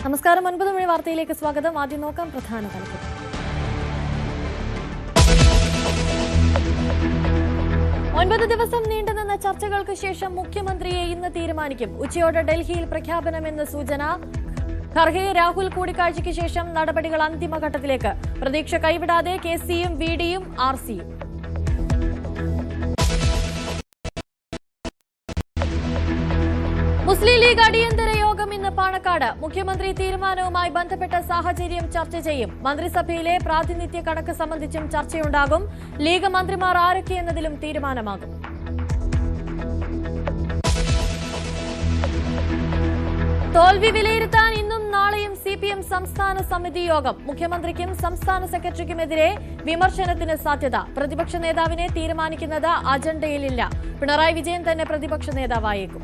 നമസ്കാരം. 9 മണി വാർത്തയിലേക്ക് സ്വാഗതം. ആദ്യം നോക്കാം പ്രധാന തലക്കെട്ട്. 9 ദിവസം നീണ്ടുനിന്ന ചർച്ചകൾക്ക് ശേഷം മുഖ്യമന്ത്രിയെ ഇന്ന് തീരുമാനിക്കും. ഉച്ചയോടെ ഡൽഹിയിൽ പ്രഖ്യാപനമെന്ന് സൂചന. ഖർഗെ രാഹുൽ കൂടിക്കാഴ്ചയ്ക്ക് ശേഷം നടപടികൾ അന്തിമഘട്ടത്തിലേക്ക്. പ്രതീക്ഷ കൈവിടാതെ കെസിയും വിഡിയും ആർസിയും. മുസ്ലിം ലീഗ് അടിയന്തര യോഗം ഇന്ന് പാണക്കാട്. മുഖ്യമന്ത്രി തീരുമാനവുമായി ബന്ധപ്പെട്ട സാഹചര്യം ചർച്ച ചെയ്യും. മന്ത്രിസഭയിലെ പ്രാതിനിധ്യ കണക്ക് സംബന്ധിച്ചും ചർച്ചയുണ്ടാകും. ലീഗ് മന്ത്രിമാർ ആരൊക്കെയെന്നതിലും തീരുമാനമാകും. തോൽവി വിലയിരുത്താൻ ഇന്നും നാളെയും സിപിഎം സംസ്ഥാന സമിതി യോഗം. മുഖ്യമന്ത്രിക്കും സംസ്ഥാന സെക്രട്ടറിക്കുമെതിരെ വിമർശനത്തിന് സാധ്യത. പ്രതിപക്ഷ നേതാവിനെ തീരുമാനിക്കുന്നത് അജണ്ടയിലില്ല. പിണറായി വിജയൻ തന്നെ പ്രതിപക്ഷ നേതാവായേക്കും.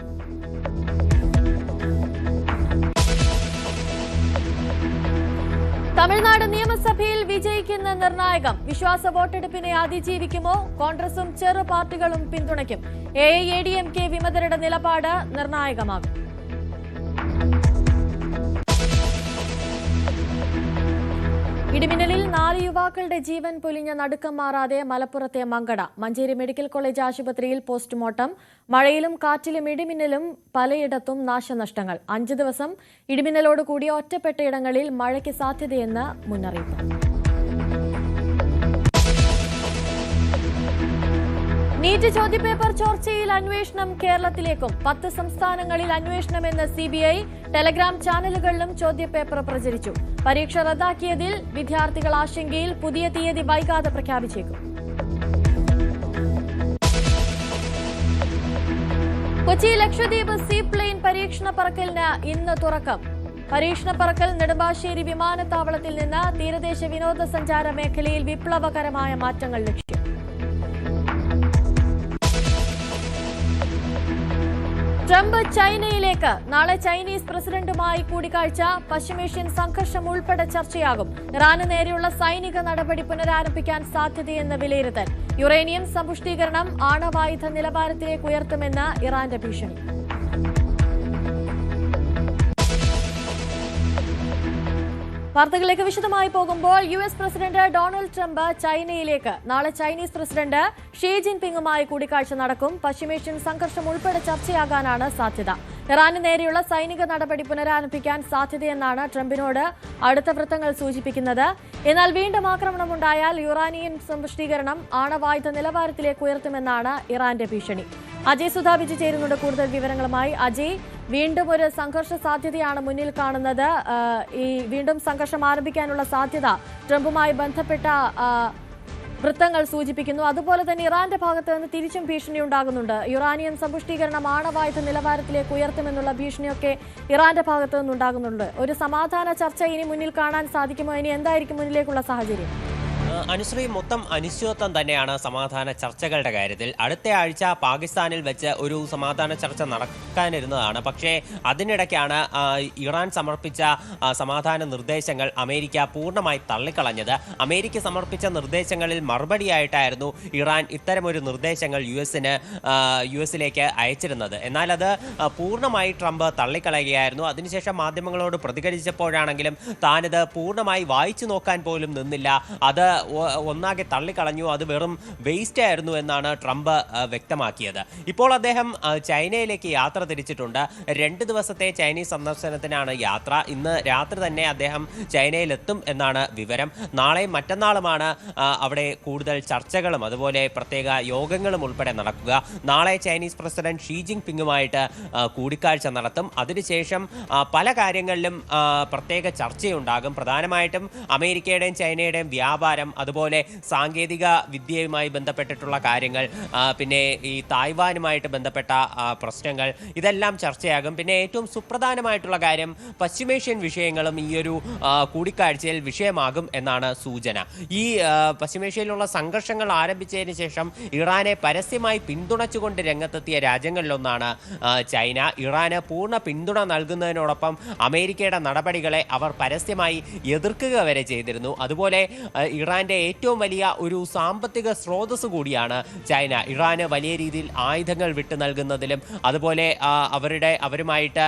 തമിഴ്നാട് നിയമസഭയിൽ വിജയിക്കുന്ന നിർണായകം. വിശ്വാസ വോട്ടെടുപ്പിനെ അതിജീവിക്കുമോ? കോൺഗ്രസും ചെറു പാർട്ടികളും പിന്തുണയ്ക്കും. AIADMK വിമതരുടെ നിലപാട് നിർണായകമാകും. ഇടിമിന്നലിൽ 4 യുവാക്കളുടെ ജീവൻ പൊലിഞ്ഞ നടുക്കം മാറാതെ മലപ്പുറത്തെ മങ്കട. മഞ്ചേരി മെഡിക്കൽ കോളേജ് ആശുപത്രിയിൽ പോസ്റ്റ്മോർട്ടം. മഴയിലും കാറ്റിലും ഇടിമിന്നലും പലയിടത്തും നാശനഷ്ടങ്ങൾ. 5 ദിവസം ഇടിമിന്നലോട് കൂടിയ ഒറ്റപ്പെട്ട ഇടങ്ങളിൽ മഴയ്ക്ക് സാധ്യതയെന്ന് മുന്നറിയിപ്പ്. നീറ്റ് ചോദ്യപേപ്പർ ചോർച്ചയിൽ അന്വേഷണം കേരളത്തിലേക്കും. 10 സംസ്ഥാനങ്ങളിൽ അന്വേഷണമെന്ന് CBI. ടെലഗ്രാം ചാനലുകളിലും ചോദ്യപേപ്പർ പ്രചരിച്ചു. പരീക്ഷ റദ്ദാക്കിയതിൽ വിദ്യാർത്ഥികൾ ആശങ്കയിൽ. പുതിയ തീയതി വൈകാതെ പ്രഖ്യാപിച്ചേക്കും. കൊച്ചി ലക്ഷദ്വീപ് സീപ്ലെയിൻ പരീക്ഷണ പറക്കലിന് ഇന്ന് തുറക്കം. പരീക്ഷണ പറക്കൽ നെടുമ്പാശ്ശേരി വിമാനത്താവളത്തിൽ നിന്ന് തീരദേശ വിനോദസഞ്ചാര മേഖലയിൽ വിപ്ലവകരമായ മാറ്റങ്ങൾ ലക്ഷ്യം. ട്രംപ് ചൈനയിലേക്ക്. നാളെ ചൈനീസ് പ്രസിഡന്റുമായി കൂടിക്കാഴ്ച. പശ്ചിമേഷ്യൻ സംഘർഷം ഉൾപ്പെടെ ചർച്ചയാകും. ഇറാന് നേരെയുള്ള സൈനിക നടപടി പുനരാരംഭിക്കാൻ സാധ്യതയെന്ന് വിലയിരുത്തൽ. യുറേനിയം സമ്പുഷ്ടീകരണം ആണവായുധ നിലവാരത്തിലേക്ക് ഉയർത്തുമെന്ന് ഇറാന്റെ ഭീഷണി. വാർത്തകളിലേക്ക് വിശദമായി പോകുമ്പോൾ US പ്രസിഡന്റ് ഡൊണാൾഡ് ട്രംപ് ചൈനയിലേക്ക്. നാളെ ചൈനീസ് പ്രസിഡന്റ് ഷീ ജിൻപിങ്ങുമായി കൂടിക്കാഴ്ച നടക്കും. പശ്ചിമേഷ്യൻ സംഘർഷം ഉൾപ്പെടെ ചർച്ചയാകാനാണ് സാധ്യത. ഇറാന് നേരെയുള്ള സൈനിക നടപടി പുനരാരംഭിക്കാൻ സാധ്യതയെന്നാണ് ട്രംപിനോട് അടുത്ത വൃത്തങ്ങൾ സൂചിപ്പിക്കുന്നത്. എന്നാൽ വീണ്ടും ആക്രമണമുണ്ടായാൽ യുറാനിയം സമ്പുഷ്ടീകരണം ആണവായുധ നിലവാരത്തിലേക്ക് ഉയർത്തുമെന്നാണ് ഇറാന്റെ ഭീഷണി. അജയ് സുധാബിജി ചേരുന്നുണ്ട് കൂടുതൽ വിവരങ്ങളുമായി. അജയ്, വീണ്ടും ഒരു സംഘർഷ സാധ്യതയാണ് മുന്നിൽ കാണുന്നത്. ഈ വീണ്ടും സംഘർഷം ആരംഭിക്കാനുള്ള സാധ്യത ട്രംപുമായി ബന്ധപ്പെട്ട വൃത്തങ്ങൾ സൂചിപ്പിക്കുന്നു. അതുപോലെ തന്നെ ഇറാന്റെ ഭാഗത്ത് നിന്ന് തിരിച്ചും ഭീഷണി ഉണ്ടാകുന്നുണ്ട്. യുറാനിയം സമ്പുഷ്ടീകരണം ആണവായുധ നിലവാരത്തിലേക്ക് ഉയർത്തുമെന്നുള്ള ഭീഷണിയൊക്കെ ഇറാന്റെ ഭാഗത്ത് നിന്നുണ്ടാകുന്നുണ്ട്. ഒരു സമാധാന ചർച്ച ഇനി മുന്നിൽ കാണാൻ സാധിക്കുമോ? ഇനി എന്തായിരിക്കും മുന്നിലേക്കുള്ള സാഹചര്യം? അനുശ്രീ, മൊത്തം അനിശ്ചിതത്വം തന്നെയാണ് സമാധാന ചർച്ചകളുടെ കാര്യത്തിൽ. അടുത്ത ആഴ്ച പാകിസ്ഥാനിൽ വെച്ച് ഒരു സമാധാന ചർച്ച നടക്കാനിരുന്നതാണ്. പക്ഷേ അതിനിടയ്ക്കാണ് ഇറാൻ സമർപ്പിച്ച സമാധാന നിർദ്ദേശങ്ങൾ അമേരിക്ക പൂർണ്ണമായി തള്ളിക്കളഞ്ഞത്. അമേരിക്ക സമർപ്പിച്ച നിർദ്ദേശങ്ങളിൽ മറുപടിയായിട്ടായിരുന്നു ഇറാൻ ഇത്തരമൊരു നിർദ്ദേശങ്ങൾ യുഎസിലേക്ക് അയച്ചിരുന്നത്. എന്നാൽ അത് പൂർണ്ണമായി ട്രംപ് തള്ളിക്കളയുകയായിരുന്നു. അതിനുശേഷം മാധ്യമങ്ങളോട് പ്രതികരിച്ചപ്പോഴാണെങ്കിലും താനിത് പൂർണ്ണമായി വായിച്ചു നോക്കാൻ പോലും നിന്നില്ല. അത് ഒന്നാകെ തള്ളിക്കളഞ്ഞു. അത് വെറും വേസ്റ്റ് ആയിരുന്നു എന്നാണ് ട്രംപ് വ്യക്തമാക്കിയത്. ഇപ്പോൾ അദ്ദേഹം ചൈനയിലേക്ക് യാത്ര തിരിച്ചിട്ടുണ്ട്. 2 ദിവസത്തെ ചൈനീസ് സന്ദർശനത്തിനാണ് യാത്ര. ഇന്ന് രാത്രി തന്നെ അദ്ദേഹം ചൈനയിലെത്തും എന്നാണ് വിവരം. നാളെയും മറ്റന്നാളുമാണ് അവിടെ കൂടുതൽ ചർച്ചകളും അതുപോലെ പ്രത്യേക യോഗങ്ങളും ഉൾപ്പെടെ നടക്കുക. നാളെ ചൈനീസ് പ്രസിഡന്റ് ഷീ ജിൻപിങ്ങുമായിട്ട് കൂടിക്കാഴ്ച നടത്തും. അതിനുശേഷം പല കാര്യങ്ങളിലും പ്രത്യേക ചർച്ചയുണ്ടാകും. പ്രധാനമായിട്ടും അമേരിക്കയുടെയും ചൈനയുടെയും വ്യാപാരം, അതുപോലെ സാങ്കേതിക വിദ്യയുമായി ബന്ധപ്പെട്ടിട്ടുള്ള കാര്യങ്ങൾ, പിന്നെ ഈ തായ്വാനുമായിട്ട് ബന്ധപ്പെട്ട പ്രശ്നങ്ങൾ, ഇതെല്ലാം ചർച്ചയാകും. പിന്നെ ഏറ്റവും സുപ്രധാനമായിട്ടുള്ള കാര്യം പശ്ചിമേഷ്യൻ വിഷയങ്ങളും ഈ ഒരു കൂടിക്കാഴ്ചയിൽ വിഷയമാകും എന്നാണ് സൂചന. ഈ പശ്ചിമേഷ്യയിലുള്ള സംഘർഷങ്ങൾ ആരംഭിച്ചതിന് ശേഷം ഇറാനെ പരസ്യമായി പിന്തുണച്ചുകൊണ്ട് രംഗത്തെത്തിയ രാജ്യങ്ങളിലൊന്നാണ് ചൈന. ഇറാന് പൂർണ്ണ പിന്തുണ നൽകുന്നതിനോടൊപ്പം അമേരിക്കയുടെ നടപടികളെ അവർ പരസ്യമായി എതിർക്കുക വരെ ചെയ്തിരുന്നു. അതുപോലെ ഇറാൻ ഇറാന്റെ ഏറ്റവും വലിയ ഒരു സാമ്പത്തിക സ്രോതസ് കൂടിയാണ് ചൈന. ഇറാന് വലിയ രീതിയിൽ ആയുധങ്ങൾ വിട്ടു നൽകുന്നതിലും അതുപോലെ അവരുമായിട്ട്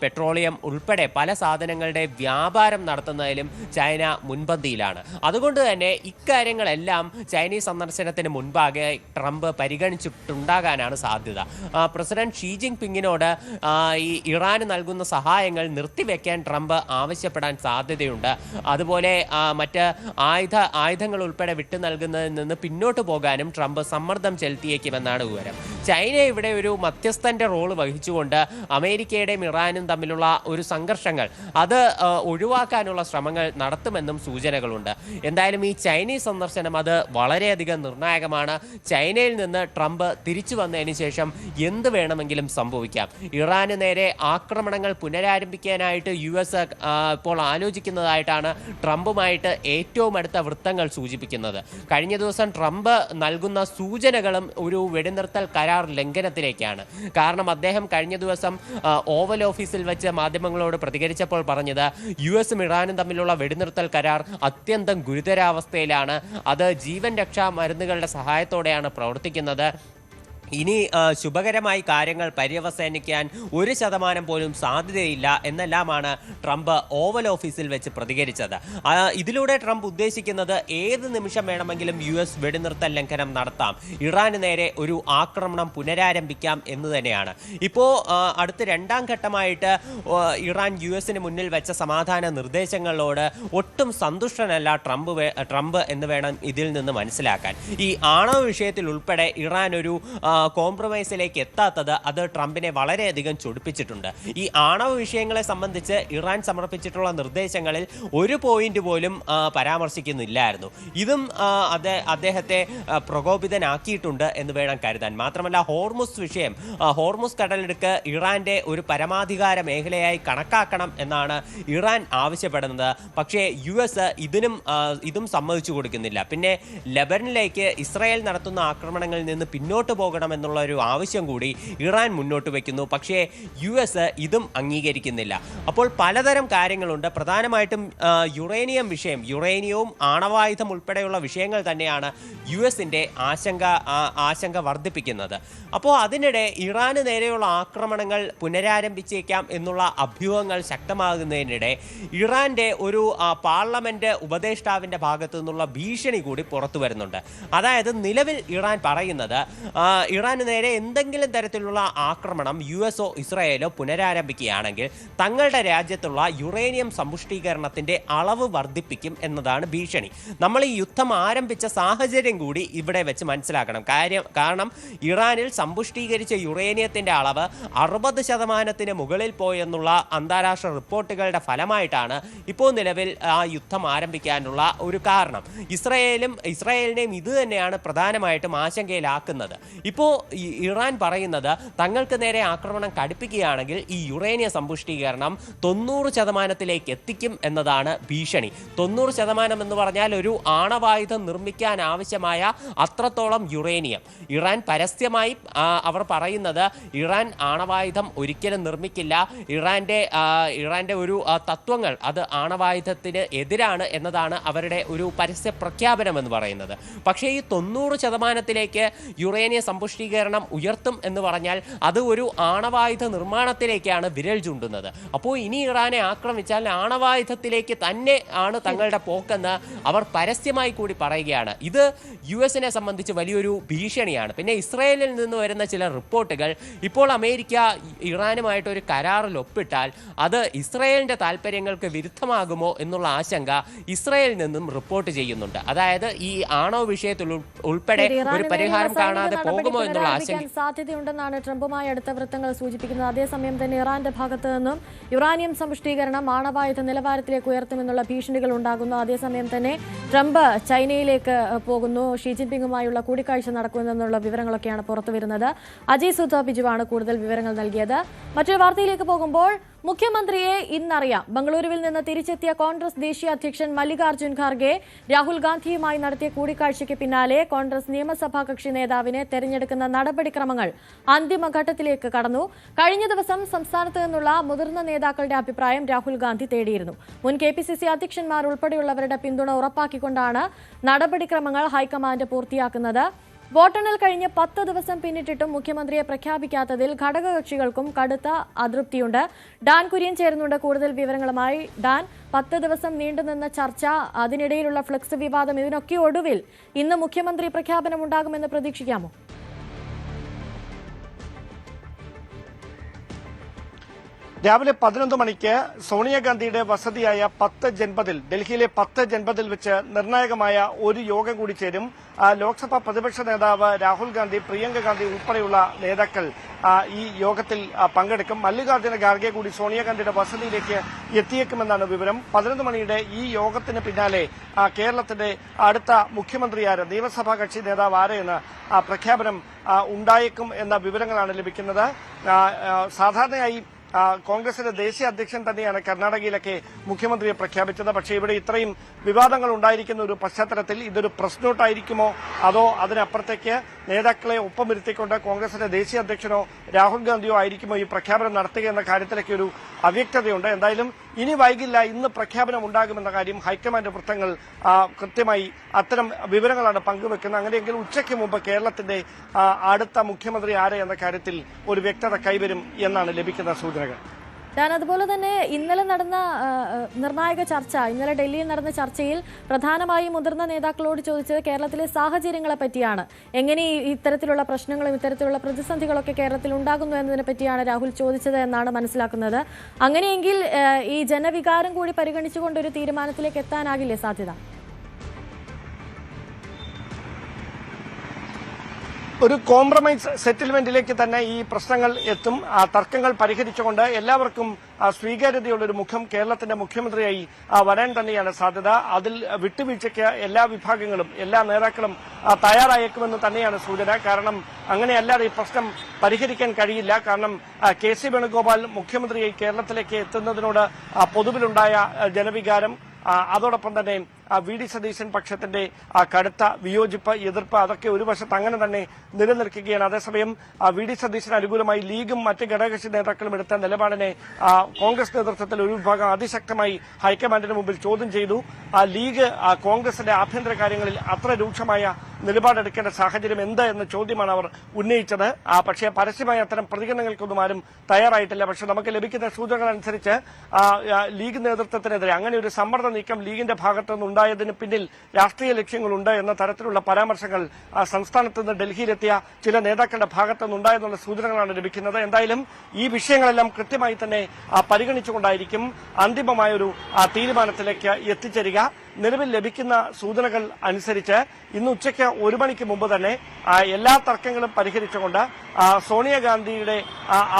പെട്രോളിയം ഉൾപ്പെടെ പല സാധനങ്ങളുടെ വ്യാപാരം നടത്തുന്നതിലും ചൈന മുൻപന്തിയിലാണ്. അതുകൊണ്ട് തന്നെ ഇക്കാര്യങ്ങളെല്ലാം ചൈനീസ് സന്ദർശനത്തിന് മുൻപാകെ ട്രംപ് പരിഗണിച്ചിട്ടുണ്ടാകാനാണ് സാധ്യത. പ്രസിഡന്റ് ഷീ ജിൻ പിങ്ങിനോട് ഈ ഇറാന് നൽകുന്ന സഹായങ്ങൾ നിർത്തിവെക്കാൻ ട്രംപ് ആവശ്യപ്പെടാൻ സാധ്യതയുണ്ട്. അതുപോലെ മറ്റ് ആയുധങ്ങൾ ഉൾപ്പെടെ വിട്ടു നൽകുന്നതിൽ നിന്ന് പിന്നോട്ട് പോകാനും ട്രംപ് സമ്മർദ്ദം ചെലുത്തിയേക്കുമെന്നാണ് വിവരം. ചൈന ഇവിടെ ഒരു മധ്യസ്ഥന്റെ റോള് വഹിച്ചുകൊണ്ട് അമേരിക്കയുടെയും ഇറാനും തമ്മിലുള്ള ഒരു സംഘർഷങ്ങൾ അത് ഒഴിവാക്കാനുള്ള ശ്രമങ്ങൾ നടത്തുമെന്നും സൂചനകളുണ്ട്. എന്തായാലും ഈ ചൈനീസ് സന്ദർശനം അത് വളരെയധികം നിർണായകമാണ്. ചൈനയിൽ നിന്ന് ട്രംപ് തിരിച്ചു വന്നതിന് ശേഷം എന്ത് വേണമെങ്കിലും സംഭവിക്കാം. ഇറാന് നേരെ ആക്രമണങ്ങൾ പുനരാരംഭിക്കാനായിട്ട് US ഇപ്പോൾ ആലോചിക്കുന്നതായിട്ടാണ് ട്രംപുമായിട്ട് ഏറ്റവും അടുത്ത വൃത്തങ്ങൾ സൂചിപ്പിക്കുന്നത്. കഴിഞ്ഞ ദിവസം ട്രംപ് നൽകുന്ന സൂചനകളും ഒരു വെടിനിർത്തൽ കരാർ ലംഘനത്തിലേക്കാണ്. കാരണം അദ്ദേഹം കഴിഞ്ഞ ദിവസം ഓവൽ ഓഫീസിൽ വെച്ച് മാധ്യമങ്ങളോട് പ്രതികരിച്ചപ്പോൾ പറഞ്ഞത് US-ഉം ഇറാനും തമ്മിലുള്ള വെടിനിർത്തൽ കരാർ അത്യന്തം ഗുരുതരാവസ്ഥയിലാണ്. അത് ജീവൻ രക്ഷാ മരുന്നുകളുടെ സഹായത്തോടെയാണ് പ്രവർത്തിക്കുന്നത്. ഇനി ശുഭകരമായി കാര്യങ്ങൾ പര്യവസാനിക്കാൻ 1% പോലും സാധ്യതയില്ല എന്നെല്ലാമാണ് ട്രംപ് ഓവൽ ഓഫീസിൽ വെച്ച് പ്രതികരിച്ചത്. ഇതിലൂടെ ട്രംപ് ഉദ്ദേശിക്കുന്നത് ഏത് നിമിഷം വേണമെങ്കിലും US വെടിനിർത്തൽ ലംഘനം നടത്താം, ഇറാന് നേരെ ഒരു ആക്രമണം പുനരാരംഭിക്കാം എന്ന് തന്നെയാണ്. ഇപ്പോൾ അടുത്ത രണ്ടാം ഘട്ടമായിട്ട് ഇറാൻ US-ന് മുന്നിൽ വെച്ച സമാധാന നിർദ്ദേശങ്ങളോട് ഒട്ടും സന്തുഷ്ടനല്ല ട്രംപ് എന്ന് വേണം ഇതിൽ നിന്ന് മനസ്സിലാക്കാൻ. ഈ ആണവ വിഷയത്തിൽ ഉൾപ്പെടെ ഇറാൻ ഒരു കോംപ്രമൈസിലേക്ക് എത്താത്തത് അത് ട്രംപിനെ വളരെയധികം ചൊടിപ്പിച്ചിട്ടുണ്ട്. ഈ ആണവ വിഷയങ്ങളെ സംബന്ധിച്ച് ഇറാൻ സമർപ്പിച്ചിട്ടുള്ള നിർദ്ദേശങ്ങളിൽ ഒരു പോയിന്റ് പോലും പരാമർശിക്കുന്നില്ലായിരുന്നു. ഇതും അദ്ദേഹത്തെ പ്രകോപിതനാക്കിയിട്ടുണ്ട് എന്ന് വേണം കരുതാൻ. മാത്രമല്ല ഹോർമുസ് വിഷയം, ഹോർമുസ് കടലിടുക്ക് ഇറാന്റെ ഒരു പരമാധികാര മേഖലയായി കണക്കാക്കണം എന്നാണ് ഇറാൻ ആവശ്യപ്പെടുന്നത്. പക്ഷേ US ഇതും സമ്മതിച്ചു കൊടുക്കുന്നില്ല. പിന്നെ ലെബനനിലേക്ക് ഇസ്രായേൽ നടത്തുന്ന ആക്രമണങ്ങളിൽ നിന്ന് പിന്നോട്ട് പോകണമെന്നുള്ള ഒരു ആവശ്യം കൂടി ഇറാൻ മുന്നോട്ട് വയ്ക്കുന്നു. പക്ഷേ US ഇതും അംഗീകരിക്കുന്നില്ല. അപ്പോൾ പലതരം കാര്യങ്ങളുണ്ട്. പ്രധാനമായിട്ടും യുറേനിയം വിഷയം, യുറേനിയവും ആണവായുധം ഉൾപ്പെടെയുള്ള വിഷയങ്ങൾ തന്നെയാണ് US-ന്റെ ആശങ്ക വർദ്ധിപ്പിക്കുന്നത്. അപ്പോൾ അതിനിടെ ഇറാന് നേരെയുള്ള ആക്രമണങ്ങൾ പുനരാരംഭിച്ചേക്കാം എന്നുള്ള അഭ്യൂഹങ്ങൾ ശക്തമാകുന്നതിനിടെ ഇറാന്റെ ഒരു പാർലമെന്റ് ഉപദേഷ്ടാവിന്റെ ഭാഗത്തു നിന്നുള്ള ഭീഷണി കൂടി പുറത്തു വരുന്നുണ്ട്. അതായത് നിലവിൽ ഇറാൻ പറയുന്നത് ഇറാന് നേരെ എന്തെങ്കിലും തരത്തിലുള്ള ആക്രമണം US-ഓ ഇസ്രായേലോ പുനരാരംഭിക്കുകയാണെങ്കിൽ തങ്ങളുടെ രാജ്യത്തുള്ള യുറേനിയം സമ്പുഷ്ടീകരണത്തിന്റെ അളവ് വർദ്ധിപ്പിക്കും എന്നതാണ് ഭീഷണി. നമ്മൾ ഈ യുദ്ധം ആരംഭിച്ച സാഹചര്യം കൂടി ഇവിടെ വെച്ച് മനസ്സിലാക്കണം. കാരണം ഇറാനിൽ സമ്പുഷ്ടീകരിച്ച യുറേനിയത്തിന്റെ അളവ് 60% മുകളിൽ പോയെന്നുള്ള അന്താരാഷ്ട്ര റിപ്പോർട്ടുകളുടെ ഫലമായിട്ടാണ് ഇപ്പോൾ നിലവിൽ ആ യുദ്ധം ആരംഭിക്കാനുള്ള ഒരു കാരണം. ഇസ്രായേലിനെയും ഇത് തന്നെയാണ് പ്രധാനമായിട്ടും ആശങ്കയിലാക്കുന്നത്. ഇപ്പോൾ ഇറാൻ പറയുന്നത് തങ്ങൾക്ക് നേരെ ആക്രമണം കടുപ്പിക്കുകയാണെങ്കിൽ ഈ യുറേനിയ സമ്പുഷ്ടീകരണം 90% എത്തിക്കും എന്നതാണ് ഭീഷണി. 90% എന്ന് പറഞ്ഞാൽ ഒരു ആണവായുധം നിർമ്മിക്കാൻ ആവശ്യമായ അത്രത്തോളം യുറേനിയം. ഇറാൻ പരസ്യമായി അവർ പറയുന്നത് ഇറാൻ ആണവായുധം ഒരിക്കലും നിർമ്മിക്കില്ല, ഇറാന്റെ ഒരു തത്വങ്ങൾ അത് ആണവായുധത്തിന് എതിരാണ് എന്നതാണ് അവരുടെ ഒരു പരസ്യ പ്രഖ്യാപനം എന്ന് പറയുന്നത്. പക്ഷേ ഈ 90%ലേക്ക് യുറേനിയ സമ്പുഷ്ടീകരണം ഉയർത്തും എന്ന് പറഞ്ഞാൽ അത് ഒരു ആണവായുധ നിർമ്മാണത്തിലേക്കാണ് വിരൽ ചൂണ്ടുന്നത്. അപ്പോൾ ഇനി ഇറാനെ ആക്രമിച്ചാൽ ആണവായുധത്തിലേക്ക് തന്നെ ആണ് തങ്ങളുടെ പോക്കെന്ന് അവർ പരസ്യമായി കൂടി പറയുകയാണ്. ഇത് US-നെ സംബന്ധിച്ച് വലിയൊരു ഭീഷണിയാണ്. പിന്നെ ഇസ്രായേലിൽ നിന്ന് വരുന്ന ചില റിപ്പോർട്ടുകൾ, ഇപ്പോൾ അമേരിക്ക ഇറാനുമായിട്ടൊരു കരാറിൽ ഒപ്പിട്ടാൽ അത് ഇസ്രായേലിന്റെ താല്പര്യങ്ങൾക്ക് വിരുദ്ധമാകുമോ എന്നുള്ള ആശങ്ക ഇസ്രായേലിൽ നിന്നും റിപ്പോർട്ട് ചെയ്യുന്നുണ്ട്. അതായത് ഈ ആണവ വിഷയത്തിൽ ഉൾപ്പെടെ ഒരു പരിഹാരം കാണാതെ പോകുമോ എന്നുള്ള ആശങ്ക സാധ്യതയുണ്ടെന്നാണ് ട്രംപുമായി അടുത്ത വൃത്തങ്ങൾ സൂചിപ്പിക്കുന്നത്. അതേസമയം തന്നെ ഇറാന്റെ ഭാഗത്തു നിന്നും യുറാനിയം സമ്പുഷ്ടീകരണം ആണവായുധ നിലവാരത്തിലേക്ക് ഉയർത്തുമെന്നുള്ള ഭീഷണികൾ ഉണ്ടാകുന്നു. അതേസമയം തന്നെ ട്രംപ് ചൈനയിലേക്ക് പോകുന്നു, ഷീ ജിൻപിങ്ങുമായുള്ള കൂടിക്കാഴ്ച നടക്കുമെന്നുള്ള വിവരങ്ങളൊക്കെയാണ് പുറത്തുവരുന്നത്. അജയ് സുധ ബിജുവാണ് കൂടുതൽ വിവരങ്ങൾ നൽകിയത്. മറ്റൊരു വാർത്തയിലേക്ക് പോകുമ്പോൾ മുഖ്യമന്ത്രിയെ ഇന്നറിയാം. ബംഗളൂരുവിൽ നിന്ന് തിരിച്ചെത്തിയ കോൺഗ്രസ് ദേശീയ അധ്യക്ഷൻ മല്ലികാർജ്ജുൻ ഖാർഗെ രാഹുൽ ഗാന്ധിയുമായി നടത്തിയ കൂടിക്കാഴ്ചയ്ക്ക് പിന്നാലെ കോൺഗ്രസ് നിയമസഭാ കക്ഷി നേതാവിനെ തെരഞ്ഞെടുക്കുന്ന പൂർത്തിയാക്കുന്ന നടപടിക്രമങ്ങൾ അന്തിമഘട്ടത്തിലേക്ക് കടന്നു. കഴിഞ്ഞ ദിവസം സംസ്ഥാനത്ത് നിന്നുള്ള മുതിർന്ന നേതാക്കളുടെ അഭിപ്രായം രാഹുൽ ഗാന്ധി തേടിയിരുന്നു. മുൻ KPCC അധ്യക്ഷന്മാർ ഉൾപ്പെടെയുള്ളവരുടെ പിന്തുണ ഉറപ്പാക്കിക്കൊണ്ടാണ് നടപടിക്രമങ്ങൾ ഹൈക്കമാൻഡ് പൂർത്തിയാക്കുന്നത്. വോട്ടെണ്ണൽ കഴിഞ്ഞ് 10 ദിവസം പിന്നിട്ടിട്ടും മുഖ്യമന്ത്രിയെ പ്രഖ്യാപിക്കാത്തതിൽ ഘടകകക്ഷികൾക്കും കടുത്ത അതൃപ്തിയുണ്ട്. ഡാൻ കുര്യൻ ചേരുന്നുണ്ട് കൂടുതൽ വിവരങ്ങളുമായി. ഡാൻ, 10 ദിവസം നീണ്ടുനിന്ന ചർച്ച, അതിനിടയിലുള്ള ഫ്ലക്സ് വിവാദം, ഇതിനൊക്കെ ഒടുവിൽ ഇന്ന് മുഖ്യമന്ത്രി പ്രഖ്യാപനം ഉണ്ടാകുമെന്ന് പ്രതീക്ഷിക്കാമോ? രാവിലെ 11 മണിക്ക് സോണിയാഗാന്ധിയുടെ വസതിയായ 10 ജൻപതിൽ, ഡൽഹിയിലെ 10 ജൻപതിൽ വെച്ച് നിർണായകമായ ഒരു യോഗം കൂടി ചേരും. ലോക്സഭാ പ്രതിപക്ഷ നേതാവ് രാഹുൽ ഗാന്ധി, പ്രിയങ്ക ഗാന്ധി ഉൾപ്പെടെയുള്ള നേതാക്കൾ ഈ യോഗത്തിൽ പങ്കെടുക്കും. മല്ലികാർജ്ജുന ഖാർഗെ കൂടി സോണിയാഗാന്ധിയുടെ വസതിയിലേക്ക് എത്തിയേക്കുമെന്നാണ് വിവരം. 11 മണിയുടെ ഈ യോഗത്തിന് പിന്നാലെ കേരളത്തിന്റെ അടുത്ത മുഖ്യമന്ത്രി ആര്, നിയമസഭാ കക്ഷി നേതാവ് ആര് എന്ന പ്രഖ്യാപനം ഉണ്ടായേക്കും എന്ന വിവരങ്ങളാണ് ലഭിക്കുന്നത്. സാധാരണയായി കോൺഗ്രസിന്റെ ദേശീയ അധ്യക്ഷൻ തന്നെയാണ് കർണാടകയിലൊക്കെ മുഖ്യമന്ത്രിയെ പ്രഖ്യാപിച്ചത്. പക്ഷേ ഇവിടെ ഇത്രയും വിവാദങ്ങൾ ഉണ്ടായിരിക്കുന്ന ഒരു പശ്ചാത്തലത്തിൽ ഇതൊരു പ്രസ് നോട്ടായിരിക്കുമോ, അതോ അതിനപ്പുറത്തേക്ക് നേതാക്കളെ ഒപ്പം ഇരുത്തിക്കൊണ്ട് കോൺഗ്രസിന്റെ ദേശീയ അധ്യക്ഷനോ രാഹുൽ ഗാന്ധിയോ ആയിരിക്കുമോ ഈ പ്രഖ്യാപനം നടത്തുക എന്ന കാര്യത്തിലൊക്കെ ഒരു അവ്യക്തതയുണ്ട്. എന്തായാലും ഇനി വൈകില്ല, ഇന്ന് പ്രഖ്യാപനം ഉണ്ടാകുമെന്ന കാര്യം ഹൈക്കമാൻഡ് വൃത്തങ്ങൾ കൃത്യമായി അത്തരം വിവരങ്ങളാണ് പങ്കുവെക്കുന്നത്. അങ്ങനെയെങ്കിൽ ഉച്ചയ്ക്ക് മുമ്പ് കേരളത്തിന്റെ അടുത്ത മുഖ്യമന്ത്രി ആര് എന്ന കാര്യത്തിൽ ഒരു വ്യക്തത കൈവരും എന്നാണ് ലഭിക്കുന്ന സൂചനകൾ. ഞാൻ അതുപോലെ തന്നെ ഇന്നലെ നടന്ന നിർണായക ചർച്ച, ഇന്നലെ ഡൽഹിയിൽ നടന്ന ചർച്ചയിൽ പ്രധാനമായും മുതിർന്ന നേതാക്കളോട് ചോദിച്ചത് കേരളത്തിലെ സാഹചര്യങ്ങളെ പറ്റിയാണ്. എങ്ങനെ ഇത്തരത്തിലുള്ള പ്രശ്നങ്ങളും ഇത്തരത്തിലുള്ള പ്രതിസന്ധികളൊക്കെ കേരളത്തിൽ ഉണ്ടാകുന്നു എന്നതിനെ പറ്റിയാണ് രാഹുൽ ചോദിച്ചത് എന്നാണ് മനസ്സിലാക്കുന്നത്. അങ്ങനെയെങ്കിൽ ഈ ജനവികാരം കൂടി പരിഗണിച്ചുകൊണ്ടൊരു തീരുമാനത്തിലേക്ക് എത്താനാകില്ലേ സാധ്യത? ഒരു കോംപ്രമൈസ് സെറ്റിൽമെന്റിലേക്ക് തന്നെ ഈ പ്രശ്നങ്ങൾ എത്തും. തർക്കങ്ങൾ പരിഹരിച്ചുകൊണ്ട് എല്ലാവർക്കും സ്വീകാര്യതയുള്ള ഒരു മുഖം കേരളത്തിന്റെ മുഖ്യമന്ത്രിയായി വരാൻ തന്നെയാണ് സാധ്യത. അതിൽ വിട്ടുവീഴ്ചയ്ക്ക് എല്ലാ വിഭാഗങ്ങളും, എല്ലാ നേതാക്കളും തയ്യാറായേക്കുമെന്ന് തന്നെയാണ് സൂചന. കാരണം അങ്ങനെയല്ലാതെ ഈ പ്രശ്നം പരിഹരിക്കാൻ കഴിയില്ല. കാരണം KC വേണുഗോപാൽ മുഖ്യമന്ത്രിയായി കേരളത്തിലേക്ക് എത്തുന്നതിനോട് പൊതുവിലുണ്ടായ ജനവികാരം, അതോടൊപ്പം തന്നെ VD സതീശൻ പക്ഷത്തിന്റെ കടുത്ത വിയോജിപ്പ്, എതിർപ്പ്, അതൊക്കെ ഒരു വശത്ത് അങ്ങനെ തന്നെ നിലനിൽക്കുകയാണ്. അതേസമയം VD സതീശന് അനുകൂലമായി ലീഗും മറ്റ് ഘടകകക്ഷി നേതാക്കളും എടുത്ത നിലപാടിനെ കോൺഗ്രസ് നേതൃത്വത്തിൽ ഒരു വിഭാഗം അതിശക്തമായി ഹൈക്കമാൻഡിന് മുമ്പിൽ ചോദ്യം ചെയ്തു. ലീഗ് കോൺഗ്രസിന്റെ ആഭ്യന്തര കാര്യങ്ങളിൽ അത്ര രൂക്ഷമായ നിലപാടെടുക്കേണ്ട സാഹചര്യം എന്ത് എന്ന ചോദ്യമാണ് അവർ ഉന്നയിച്ചത്. പക്ഷേ പരസ്യമായി അത്തരം പ്രതികരണങ്ങൾക്കൊന്നും ആരും തയ്യാറായിട്ടില്ല. പക്ഷേ നമുക്ക് ലഭിക്കുന്ന സൂചനകൾ അനുസരിച്ച് ലീഗ് നേതൃത്വത്തിനെതിരെ അങ്ങനെ ഒരു സമ്മർദ്ദ നീക്കം ലീഗിന്റെ ഭാഗത്തുനിന്ന് ഉണ്ടായതിന് പിന്നിൽ രാഷ്ട്രീയ ലക്ഷ്യങ്ങളുണ്ട് എന്ന തരത്തിലുള്ള പരാമർശങ്ങൾ സംസ്ഥാനത്ത് നിന്ന് ഡൽഹിയിലെത്തിയ ചില നേതാക്കളുടെ ഭാഗത്തുനിന്നുണ്ടായെന്നുള്ള സൂചനകളാണ് ലഭിക്കുന്നത്. എന്തായാലും ഈ വിഷയങ്ങളെല്ലാം കൃത്യമായി തന്നെ പരിഗണിച്ചുകൊണ്ടായിരിക്കും അന്തിമമായൊരു തീരുമാനത്തിലേക്ക് എത്തിച്ചേരുക. നിലവിൽ ലഭിക്കുന്ന സൂചനകൾ അനുസരിച്ച് ഇന്ന് ഉച്ചയ്ക്ക് 1 മണിക്ക് മുമ്പ് തന്നെ എല്ലാ തർക്കങ്ങളും പരിഹരിച്ചുകൊണ്ട് സോണിയാഗാന്ധിയുടെ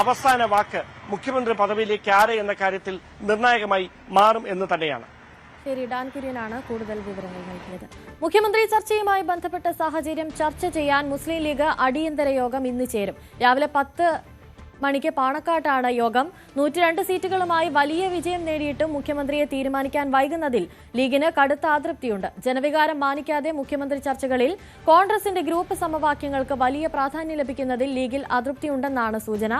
അവസാന വാക്ക് മുഖ്യമന്ത്രി പദവിയിലേക്ക് ആര് എന്ന കാര്യത്തിൽ നിർണായകമായി മാറും എന്ന് തന്നെയാണ്. ശരി, ഡാൻ കുര്യനാണ് കൂടുതൽ വിവരങ്ങൾ നൽകിയത്. മുഖ്യമന്ത്രി ചർച്ചയുമായി ബന്ധപ്പെട്ട സാഹചര്യം ചർച്ച ചെയ്യാൻ മുസ്ലിം ലീഗ് അടിയന്തര യോഗം ഇന്ന് ചേരും. രാവിലെ 10 മണിക്ക് പാണക്കാട്ടാണ് യോഗം. 102 സീറ്റുകളുമായി വലിയ വിജയം നേടിയിട്ടും മുഖ്യമന്ത്രിയെ തീരുമാനിക്കാൻ വൈകുന്നതിൽ ലീഗിന് കടുത്ത അതൃപ്തിയുണ്ട്. ജനവികാരം മാനിക്കാതെ മുഖ്യമന്ത്രി ചർച്ചകളിൽ കോൺഗ്രസിന്റെ ഗ്രൂപ്പ് സമവാക്യങ്ങൾക്ക് വലിയ പ്രാധാന്യം ലഭിക്കുന്നതിൽ ലീഗിൽ അതൃപ്തിയുണ്ടെന്നാണ് സൂചന.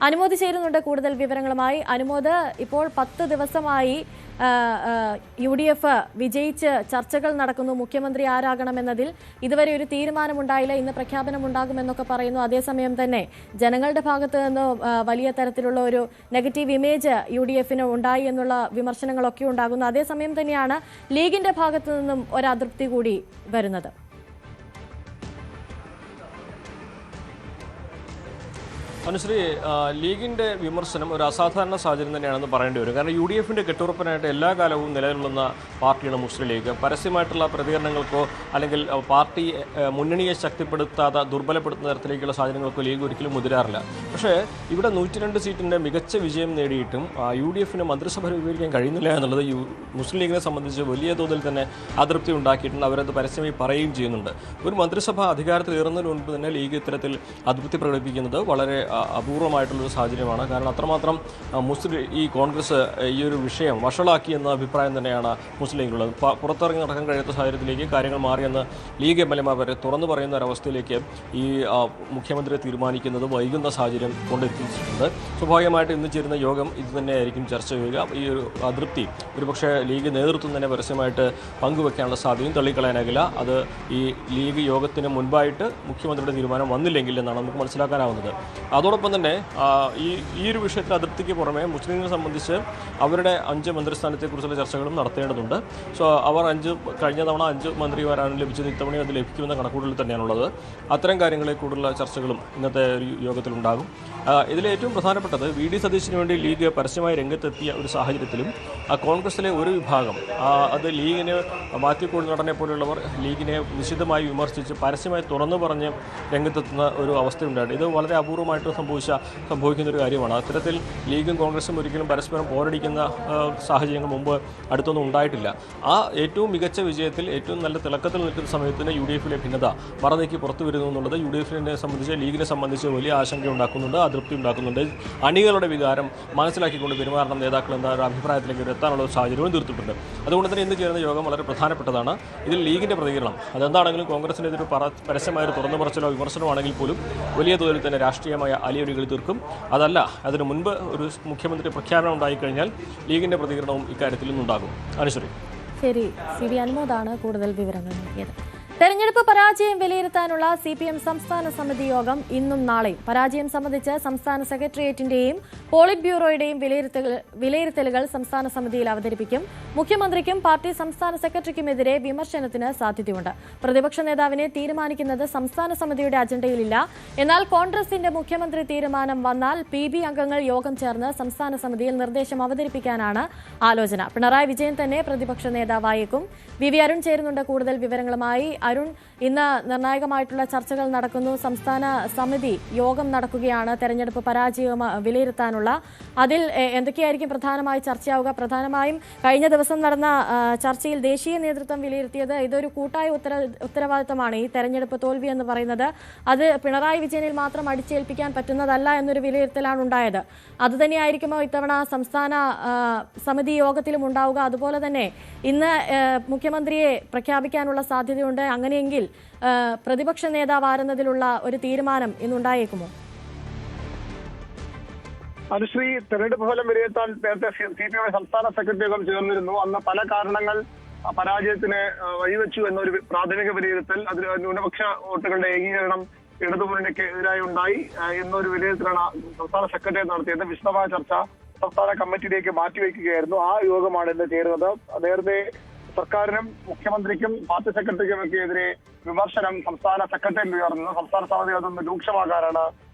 അനുമോദ് ചേരുന്നുണ്ട് കൂടുതൽ വിവരങ്ങളുമായി. അനുമോദ്, ഇപ്പോൾ 10 ദിവസമായി UDF വിജയിച്ച് ചർച്ചകൾ നടക്കുന്നു. മുഖ്യമന്ത്രി ആരാകണമെന്നതിൽ ഇതുവരെ ഒരു തീരുമാനമുണ്ടായില്ല. ഇന്ന് പ്രഖ്യാപനമുണ്ടാകുമെന്നൊക്കെ പറയുന്നു. അതേസമയം തന്നെ ജനങ്ങളുടെ ഭാഗത്ത് നിന്ന് വലിയ തരത്തിലുള്ള ഒരു നെഗറ്റീവ് ഇമേജ് UDFന് ഉണ്ടായി എന്നുള്ള വിമർശനങ്ങളൊക്കെ ഉണ്ടാകുന്നു. അതേസമയം തന്നെയാണ് ലീഗിന്റെ ഭാഗത്തു നിന്നും ഒരു അതൃപ്തി കൂടി വരുന്നത്. അനുശ്രീ, ലീഗിന്റെ വിമർശനം ഒരു അസാധാരണ സാഹചര്യം തന്നെയാണെന്ന് പറയേണ്ടി വരും. കാരണം UDFന്റെ കെട്ടുറപ്പിനായിട്ട് എല്ലാ കാലവും നിലനിൽക്കുന്ന പാർട്ടിയാണ് മുസ്ലിം ലീഗ്. പരസ്യമായിട്ടുള്ള പ്രതികരണങ്ങൾക്കോ അല്ലെങ്കിൽ പാർട്ടി മുന്നണിയെ ശക്തിപ്പെടുത്താതെ ദുർബലപ്പെടുത്തുന്ന തരത്തിലേക്കുള്ള സാഹചര്യങ്ങൾക്കോ ലീഗ് ഒരിക്കലും മുതിരാറില്ല. പക്ഷേ ഇവിടെ 102 സീറ്റിന്റെ മികച്ച വിജയം നേടിയിട്ടും UDFന് മന്ത്രിസഭ രൂപീകരിക്കാൻ കഴിയുന്നില്ല എന്നുള്ളത് മുസ്ലിം ലീഗിനെ സംബന്ധിച്ച് വലിയ തോതിൽ തന്നെ അതൃപ്തി ഉണ്ടാക്കിയിട്ടുണ്ട്. അവരത് പരസ്യമായി പറയുകയും ചെയ്യുന്നുണ്ട്. ഒരു മന്ത്രിസഭ അധികാരത്തിൽ ഏറുന്നതിന് മുൻപ് തന്നെ ലീഗ് ഇത്തരത്തിൽ അതൃപ്തി പ്രകടിപ്പിക്കുന്നത് വളരെ അപൂർവമായിട്ടുള്ളൊരു സാഹചര്യമാണ്. കാരണം അത്രമാത്രം ഈ കോൺഗ്രസ് ഈ ഒരു വിഷയം വഷളാക്കി എന്ന അഭിപ്രായം തന്നെയാണ് മുസ്ലിം ലീഗിലുള്ളത്. പുറത്തിറങ്ങി നടക്കാൻ കഴിയാത്ത സാഹചര്യത്തിലേക്ക് കാര്യങ്ങൾ മാറിയെന്ന് ലീഗ് MLA വരെ തുറന്നു പറയുന്ന ഒരവസ്ഥയിലേക്ക് ഈ മുഖ്യമന്ത്രി തീരുമാനിക്കുന്നത് വൈകുന്ന സാഹചര്യം കൊണ്ടെത്തിച്ചിട്ടുണ്ട്. സ്വാഭാവികമായിട്ട് ഇന്ന് ചേരുന്ന യോഗം ഇത് തന്നെയായിരിക്കും ചർച്ച ചെയ്യുക. ഈ ഒരു അതൃപ്തി ഒരുപക്ഷെ ലീഗ് നേതൃത്വം തന്നെ പരസ്യമായിട്ട് പങ്കുവെക്കാനുള്ള സാധ്യതയും തള്ളിക്കളയാനാകില്ല. അത് ഈ ലീഗ് യോഗത്തിന് മുൻപായിട്ട് മുഖ്യമന്ത്രിയുടെ തീരുമാനം വന്നില്ലെങ്കിൽ എന്നാണ് നമുക്ക് മനസ്സിലാക്കാനാവുന്നത്. അതോടൊപ്പം തന്നെ ഈ ഒരു വിഷയത്തിൽ അതൃപ്തിക്ക് പുറമെ മുസ്ലിങ്ങളെ സംബന്ധിച്ച് അവരുടെ 5 മന്ത്രിസ്ഥാനത്തെക്കുറിച്ചുള്ള ചർച്ചകളും നടത്തേണ്ടതുണ്ട്. അവർ കഴിഞ്ഞ തവണ 5 മന്ത്രിമാരാണ് ലഭിച്ചത്. ഇത്തവണ അത് ലഭിക്കുമെന്ന കണക്കുകൂടൽ തന്നെയാണുള്ളത്. അത്തരം കാര്യങ്ങളെ കൂടുതലുള്ള ചർച്ചകളും ഇന്നത്തെ ഒരു യോഗത്തിലുണ്ടാകും. ഇതിലേറ്റവും പ്രധാനപ്പെട്ടത് VD സതീശിന് വേണ്ടി ലീഗ് പരസ്യമായി രംഗത്തെത്തിയ ഒരു സാഹചര്യത്തിലും കോൺഗ്രസിലെ ഒരു വിഭാഗം അത് ലീഗിന് മാത്യു കുഴൽനാടനെ പോലെയുള്ളവർ ലീഗിനെ നിശിതമായി വിമർശിച്ച് പരസ്യമായി തുറന്നു പറഞ്ഞ് രംഗത്തെത്തുന്ന ഒരു അവസ്ഥയുണ്ടായിട്ട് ഇത് വളരെ അപൂർവമായിട്ട് സംഭവിക്കുന്ന ഒരു കാര്യമാണ്. അത്തരത്തിൽ ലീഗും കോൺഗ്രസും ഒരിക്കലും പരസ്പരം പോരടിക്കുന്ന സാഹചര്യങ്ങൾ മുമ്പ് അടുത്തൊന്നും ഉണ്ടായിട്ടില്ല. ഏറ്റവും മികച്ച വിജയത്തിൽ ഏറ്റവും നല്ല തിളക്കത്തിൽ നിൽക്കുന്ന സമയത്തിന് UDF-ലെ ഭിന്നത മറനീക്കി പുറത്തു വരുന്നു എന്നുള്ളത് UDF-നെ സംബന്ധിച്ച് ലീഗിനെ സംബന്ധിച്ച് വലിയ ആശങ്ക ഉണ്ടാക്കുന്നുണ്ട്, അതൃപ്തി ഉണ്ടാക്കുന്നുണ്ട്. അണികളുടെ വികാരം മനസ്സിലാക്കിക്കൊണ്ട് പെരുമാറണം നേതാക്കൾ എന്ന ഒരു അഭിപ്രായത്തിലേക്ക് എത്താനുള്ള ഒരു സാഹചര്യവും തീർത്തിട്ടുണ്ട്. അതുകൊണ്ട് തന്നെ ഇന്ന് ചേരുന്ന യോഗം വളരെ പ്രധാനപ്പെട്ടതാണ്. ഇതിൽ ലീഗിൻ്റെ പ്രതികരണം അതെന്താണെങ്കിലും കോൺഗ്രസിൻ്റെ ഇതൊരു പരസ്യമായ ഒരു തുറന്നു പറച്ചിലോ വിമർശനമാണെങ്കിൽ പോലും വലിയ തോതിൽ തന്നെ രാഷ്ട്രീയമായ അലിയൊലികൾ തീർക്കും. അതല്ല, അതിനു മുൻപ് ഒരു മുഖ്യമന്ത്രി പ്രഖ്യാപനം ഉണ്ടായിക്കഴിഞ്ഞാൽ ലീഗിൻ്റെ പ്രതികരണവും ഇക്കാര്യത്തിൽ നിന്നുണ്ടാകും. അനുശ്രീ. ശരി, CB അനുമോദാണ് കൂടുതൽ വിവരങ്ങൾ നൽകിയത്. തെരഞ്ഞെടുപ്പ് പരാജയം വിലയിരുത്താനുള്ള CPM സംസ്ഥാന സമിതി യോഗം ഇന്നും നാളെയും. പരാജയം സംബന്ധിച്ച് സംസ്ഥാന സെക്രട്ടേറിയറ്റിന്റെയും പോളിറ്റ് ബ്യൂറോയുടെയും വിലയിരുത്തലുകൾ സംസ്ഥാന സമിതിയിൽ അവതരിപ്പിക്കും. മുഖ്യമന്ത്രിക്കും പാർട്ടി സംസ്ഥാന സെക്രട്ടറിക്കുമെതിരെ വിമർശനത്തിന് സാധ്യതയുണ്ട്. പ്രതിപക്ഷ നേതാവിനെ തീരുമാനിക്കുന്നത് സംസ്ഥാന സമിതിയുടെ അജണ്ടയിലില്ല. എന്നാൽ കോൺഗ്രസിന്റെ മുഖ്യമന്ത്രി തീരുമാനം വന്നാൽ PB അംഗങ്ങൾ യോഗം ചേർന്ന് സംസ്ഥാന സമിതിയിൽ നിർദ്ദേശം അവതരിപ്പിക്കാനാണ് ആലോചന. പിണറായി വിജയൻ തന്നെ പ്രതിപക്ഷ നേതാവായേക്കും. VV അരുൺ ചേരുന്നുണ്ട് കൂടുതൽ വിവരങ്ങളുമായി. അരുൺ, ഇന്ന് നിർണായകമായിട്ടുള്ള ചർച്ചകൾ നടക്കുന്നു. സംസ്ഥാന സമിതി യോഗം നടക്കുകയാണ് തെരഞ്ഞെടുപ്പ് പരാജയം വിലയിരുത്താനുള്ള. അതിൽ എന്തൊക്കെയായിരിക്കും പ്രധാനമായി ചർച്ചയാവുക? പ്രധാനമായും കഴിഞ്ഞ ദിവസം നടന്ന ചർച്ചയിൽ ദേശീയ നേതൃത്വം വിലയിരുത്തിയത് ഇതൊരു കൂട്ടായ ഉത്തരവാദിത്തമാണ്. ഈ തെരഞ്ഞെടുപ്പ് തോൽവി എന്ന് പറയുന്നത് അത് പിണറായി വിജയനിൽ മാത്രം അടിച്ചേൽപ്പിക്കാൻ പറ്റുന്നതല്ല എന്നൊരു വിലയിരുത്തലാണ് ഉണ്ടായത്. അതുതന്നെയായിരിക്കുമോ ഇത്തവണ സംസ്ഥാന സമിതി യോഗത്തിലും ഉണ്ടാവുക? അതുപോലെ തന്നെ ഇന്ന് മുഖ്യമന്ത്രിയെ പ്രഖ്യാപിക്കാനുള്ള സാധ്യതയുണ്ട്. അങ്ങനെയെങ്കിൽ പ്രതിപക്ഷ നേതാവ് ആരെന്നതിലുള്ള ഒരു തീരുമാനം ഇന്നുണ്ടായേക്കുമോ? അനുശ്രീ, തെരഞ്ഞെടുപ്പ് ഫലം വിലയിരുത്താൻ നേരത്തെ CPM സംസ്ഥാന സെക്രട്ടറി യോഗം ചേർന്നിരുന്നു. അന്ന് പല കാരണങ്ങൾ പരാജയത്തിന് വഴിവെച്ചു എന്നൊരു പ്രാഥമിക വിലയിരുത്തൽ, അതിൽ ന്യൂനപക്ഷ വോട്ടുകളുടെ ഏകീകരണം ഇടതുമുന്നണിക്ക് എതിരായി ഉണ്ടായി എന്നൊരു വിലയിരുത്തലാണ് സംസ്ഥാന സെക്രട്ടറി നടത്തിയത്. വിശദമായ ചർച്ച സംസ്ഥാന കമ്മിറ്റിയിലേക്ക് മാറ്റിവെക്കുകയായിരുന്നു. ആ യോഗമാണ് ഇന്ന് ചേരുന്നത്. നേരത്തെ സർക്കാരിനും മുഖ്യമന്ത്രിക്കും പാർട്ടി സെക്രട്ടറിക്കും ഒക്കെ എതിരെ വിമർശനം സംസ്ഥാന സെക്രട്ടറിയിൽ ഉയർന്നു. സംസ്ഥാന സമിതി അതൊന്ന് രൂക്ഷമാകാനാണ്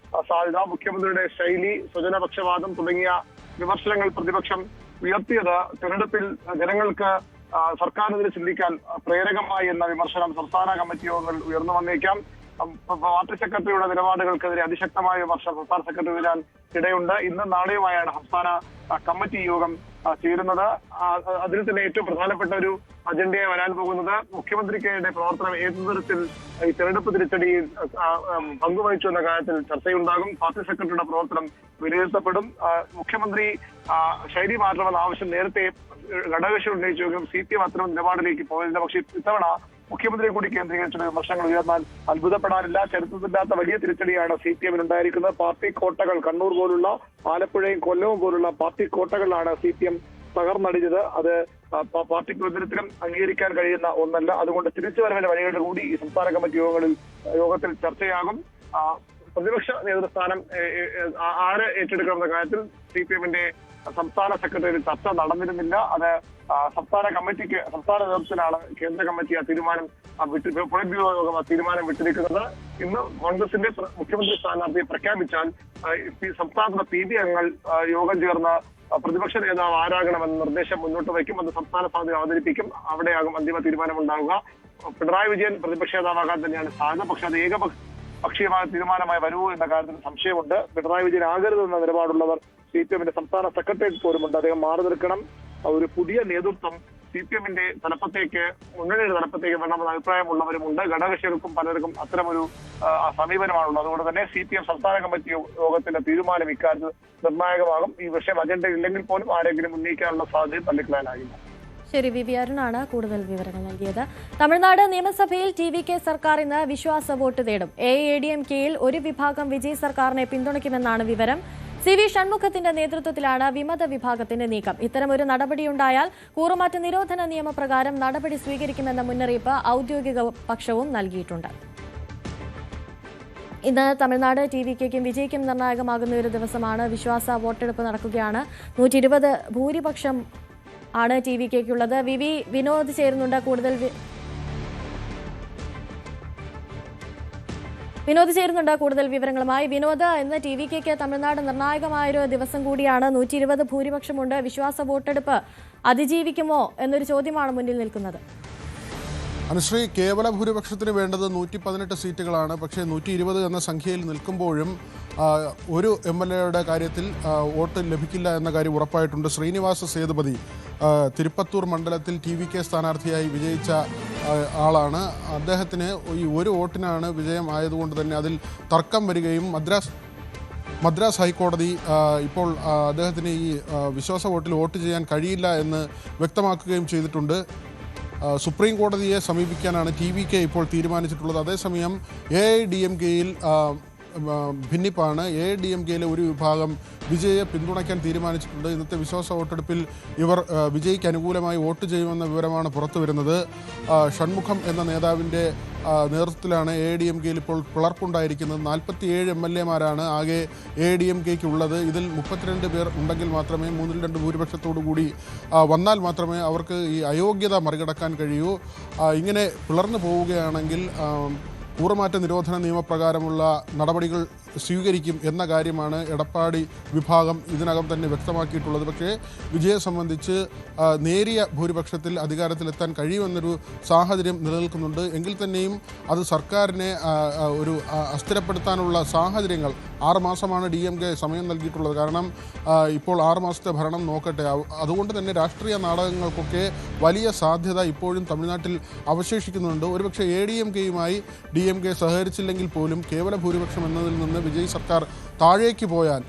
സാധ്യത. മുഖ്യമന്ത്രിയുടെ ശൈലി, സ്വജനപക്ഷപാതം തുടങ്ങിയ വിമർശനങ്ങൾ പ്രതിപക്ഷം ഉയർത്തിയത് തെരഞ്ഞെടുപ്പിൽ ജനങ്ങൾക്ക് സർക്കാരിനെതിരെ ചിന്തിക്കാൻ പ്രേരകമായി എന്ന വിമർശനം സംസ്ഥാന കമ്മിറ്റി യോഗങ്ങളിൽ ഉയർന്നു വന്നേക്കാം. പാർട്ടി സെക്രട്ടറിയുടെ നിലപാടുകൾക്കെതിരെ അതിശക്തമായ വിമർശനം സംസ്ഥാന സെക്രട്ടറി ഉയരാൻ ഇടയുണ്ട്. ഇന്നും നാളെയുമായാണ് സംസ്ഥാന കമ്മിറ്റി യോഗം ചേരുന്നത്. അതിൽ തന്നെ ഏറ്റവും പ്രധാനപ്പെട്ട ഒരു അജണ്ടയായി വരാൻ പോകുന്നത് മുഖ്യമന്ത്രിയുടെ പ്രവർത്തനം ഏതു തരത്തിൽ ഈ തെരഞ്ഞെടുപ്പ് തിരിച്ചടിയിൽ പങ്കുവഹിച്ചു എന്ന കാര്യത്തിൽ ചർച്ചയുണ്ടാകും. പാർട്ടി സെക്രട്ടറിയുടെ പ്രവർത്തനം വിലയിരുത്തപ്പെടും. മുഖ്യമന്ത്രി ശൈലി മാറ്റണമെന്ന ആവശ്യം നേരത്തെ ഘടകകക്ഷി ഉന്നയിച്ചുവെങ്കിലും CPM അത്തരം നിലപാടിലേക്ക് പോയില്ല. പക്ഷേ ഇത്തവണ മുഖ്യമന്ത്രിയെ കൂടി കേന്ദ്രീകരിച്ചുള്ള വിമർശനങ്ങൾ ഉയർന്നാൽ അത്ഭുതപ്പെടാനില്ല. ചരിത്രത്തില്ലാത്ത വലിയ തിരിച്ചടിയാണ് CPM ഉണ്ടായിരിക്കുന്നത്. പാർട്ടി കോട്ടകൾ, കണ്ണൂർ പോലുള്ള, ആലപ്പുഴയും കൊല്ലവും പോലുള്ള പാർട്ടി കോട്ടകളിലാണ് CPM തകർന്നടിഞ്ഞത്. അത് പാർട്ടിക്ക് ഒരിക്കലും അംഗീകരിക്കാൻ കഴിയുന്ന ഒന്നല്ല. അതുകൊണ്ട് തിരിച്ചുവരവിന്റെ വഴികൾ കൂടി ഈ സംസ്ഥാന കമ്മിറ്റി യോഗത്തിൽ ചർച്ചയാകും. പ്രതിപക്ഷ നേതൃസ്ഥാനം ആര് ഏറ്റെടുക്കണമെന്ന കാര്യത്തിൽ CPM-ന്റെ സംസ്ഥാന സെക്രട്ടറി ചർച്ച നടന്നിരുന്നില്ല. അത് സംസ്ഥാന നേതൃത്വത്തിലാണ് കേന്ദ്ര കമ്മിറ്റി ആ തീരുമാനം പോളിറ്റ് ബ്യൂറോ യോഗം ആ തീരുമാനം വിട്ടിരിക്കുന്നത്. ഇന്ന് കോൺഗ്രസിന്റെ മുഖ്യമന്ത്രി സ്ഥാനാർത്ഥിയെ പ്രഖ്യാപിച്ചാൽ സംസ്ഥാനത്തെ PB അംഗങ്ങൾ യോഗം ചേർന്ന് പ്രതിപക്ഷ നേതാവ് ആരാകണമെന്ന നിർദ്ദേശം മുന്നോട്ട് വയ്ക്കും. അത് സംസ്ഥാന സമിതി അവതരിപ്പിക്കും. അവിടെയാകും അന്തിമ തീരുമാനം ഉണ്ടാവുക. പിണറായി വിജയൻ പ്രതിപക്ഷ നേതാവാകാൻ തന്നെയാണ് സാധ്യത. പക്ഷെ അത് ഏകപക്ഷീയമായ തീരുമാനമായി വരുമോ എന്ന കാര്യത്തിൽ സംശയമുണ്ട്. പിണറായി വിജയൻ ആകരുതെന്ന നിലപാടുള്ളവർ CPM-ന്റെ സംസ്ഥാന സെക്രട്ടേറിയറ്റ് പോലുമുണ്ട്. അദ്ദേഹം മാറി നിൽക്കണം. ഒരു പുതിയ നേതൃത്വം CPM-ന്റെ തലപ്പത്തേക്ക്, മുന്നണിയുടെ തലപ്പത്തേക്ക് വേണമെന്ന അഭിപ്രായമുള്ളവരുമുണ്ട്. ഘടകകക്ഷികൾക്കും പലർക്കും അത്തരമൊരു സമീപനമാണുള്ളത്. അതുകൊണ്ട് തന്നെ CPM സംസ്ഥാന കമ്മിറ്റി യോഗത്തിന്റെ തീരുമാനം ഇക്കാര്യത്തിൽ നിർണായകമാകും. ഈ വിഷയം അജണ്ടയിൽ ഇല്ലെങ്കിൽ പോലും ആരെങ്കിലും ഉന്നയിക്കാനുള്ള സാധ്യത തള്ളിക്കളയാനാകില്ല. ശരി, വി അരുണാണ് കൂടുതൽ വിവരങ്ങൾ നൽകിയത്. തമിഴ്നാട് നിയമസഭയിൽ TVK സർക്കാർ ഇന്ന് വിശ്വാസ വോട്ട് തേടും. AADMKയിൽ ഒരു വിഭാഗം വിജയ് സർക്കാരിനെ പിന്തുണയ്ക്കുമെന്നാണ് വിവരം. CV ഷൺമുഖത്തിന്റെ നേതൃത്വത്തിലാണ് വിമത വിഭാഗത്തിന്റെ നീക്കം. ഇത്തരമൊരു നടപടിയുണ്ടായാൽ കൂറുമാറ്റ നിരോധന നിയമപ്രകാരം നടപടി സ്വീകരിക്കുമെന്ന മുന്നറിയിപ്പ് ഔദ്യോഗിക പക്ഷവും നൽകിയിട്ടുണ്ട്. ഇന്ന് തമിഴ്നാട് TVKയ്ക്കും വിജയ്ക്കും നിർണായകമാകുന്ന ഒരു ദിവസമാണ്. വിശ്വാസ വോട്ടെടുപ്പ് നടക്കുകയാണ്. 120 ഭൂരിപക്ഷം ആണ് TVKയ്ക്കുള്ളത്. വിനോദ് ചേരുന്നുണ്ട് കൂടുതൽ വിവരങ്ങളുമായി. വിനോദ്, ഇന്ന് TVKയ്ക്ക് തമിഴ്നാട് നിർണായകമായൊരു ദിവസം കൂടിയാണ്. 120 ഭൂരിപക്ഷമുണ്ട്. വിശ്വാസ വോട്ടെടുപ്പ് അതിജീവിക്കുമോ എന്നൊരു ചോദ്യമാണ് മുന്നിൽ നിൽക്കുന്നത്. അനുശ്രീ, കേവല ഭൂരിപക്ഷത്തിന് വേണ്ടത് 118 സീറ്റുകളാണ്. പക്ഷേ 120 എന്ന സംഖ്യയിൽ നിൽക്കുമ്പോഴും ഒരു MLAയുടെ കാര്യത്തിൽ വോട്ട് ലഭിക്കില്ല എന്ന കാര്യം ഉറപ്പായിട്ടുണ്ട്. ശ്രീനിവാസ സേതുപതി തിരുപ്പത്തൂർ മണ്ഡലത്തിൽ TVK സ്ഥാനാർത്ഥിയായി വിജയിച്ച ആളാണ്. അദ്ദേഹത്തിന് ഈ ഒരു വോട്ടിനാണ് വിജയം ആയതുകൊണ്ട് തന്നെ അതിൽ തർക്കം വരികയും മദ്രാസ് ഹൈക്കോടതി ഇപ്പോൾ അദ്ദേഹത്തിന് ഈ വിശ്വാസ വോട്ടിൽ വോട്ട് ചെയ്യാൻ കഴിയില്ല എന്ന് വ്യക്തമാക്കുകയും ചെയ്തിട്ടുണ്ട്. സുപ്രീം കോടതിയെ സമീപിക്കാനാണ് TVK ഇപ്പോൾ തീരുമാനിച്ചിട്ടുള്ളത്. അതേസമയം AIADMKയിൽ ഭിന്നിപ്പാണ്. AIADMKയിലെ ഒരു വിഭാഗം വിജയെ പിന്തുണയ്ക്കാൻ തീരുമാനിച്ചിട്ടുണ്ട്. ഇന്നത്തെ വിശ്വാസ വോട്ടെടുപ്പിൽ ഇവർ വിജയ്ക്ക് അനുകൂലമായി വോട്ട് ചെയ്യുമെന്ന വിവരമാണ് പുറത്തു വരുന്നത്. ഷൺമുഖം എന്ന നേതാവിൻ്റെ നേതൃത്വത്തിലാണ് AIADMKയിൽ ഇപ്പോൾ പിളർപ്പുണ്ടായിരിക്കുന്നത്. 47 MLAമാരാണ് ആകെ AIADMKയ്ക്ക് ഉള്ളത്. ഇതിൽ 32 പേർ ഉണ്ടെങ്കിൽ മാത്രമേ 3/2 ഭൂരിപക്ഷത്തോടു കൂടി വന്നാൽ മാത്രമേ അവർക്ക് ഈ അയോഗ്യത മറികടക്കാൻ കഴിയൂ. ഇങ്ങനെ പിളർന്നു പോവുകയാണെങ്കിൽ കൂറുമാറ്റ നിരോധന നിയമപ്രകാരമുള്ള നടപടികൾ സ്വീകരിക്കും എന്ന കാര്യമാണ് എടപ്പാടി വിഭാഗം ഇതിനകം തന്നെ വ്യക്തമാക്കിയിട്ടുള്ളത്. പക്ഷേ വിജയെ സംബന്ധിച്ച് നേരിയ ഭൂരിപക്ഷത്തിൽ അധികാരത്തിലെത്താൻ കഴിയുമെന്നൊരു സാഹചര്യം നിലനിൽക്കുന്നുണ്ട്. എങ്കിൽ തന്നെയും അത് സർക്കാരിനെ ഒരു അസ്ഥിരപ്പെടുത്താനുള്ള സാഹചര്യങ്ങൾ 6 മാസമാണ് DMK സമയം നൽകിയിട്ടുള്ളത്. കാരണം ഇപ്പോൾ 6 മാസത്തെ ഭരണം നോക്കട്ടെ. അതുകൊണ്ട് തന്നെ രാഷ്ട്രീയ നാടകങ്ങൾക്കൊക്കെ വലിയ സാധ്യത ഇപ്പോഴും തമിഴ്നാട്ടിൽ അവശേഷിക്കുന്നുണ്ട്. ഒരുപക്ഷെ ADMKയുമായി DMK സഹകരിച്ചില്ലെങ്കിൽ പോലും കേവല ഭൂരിപക്ഷം എന്നതിൽ നിന്ന് വിജയ് സർക്കാർ താഴേക്ക് പോയാൽ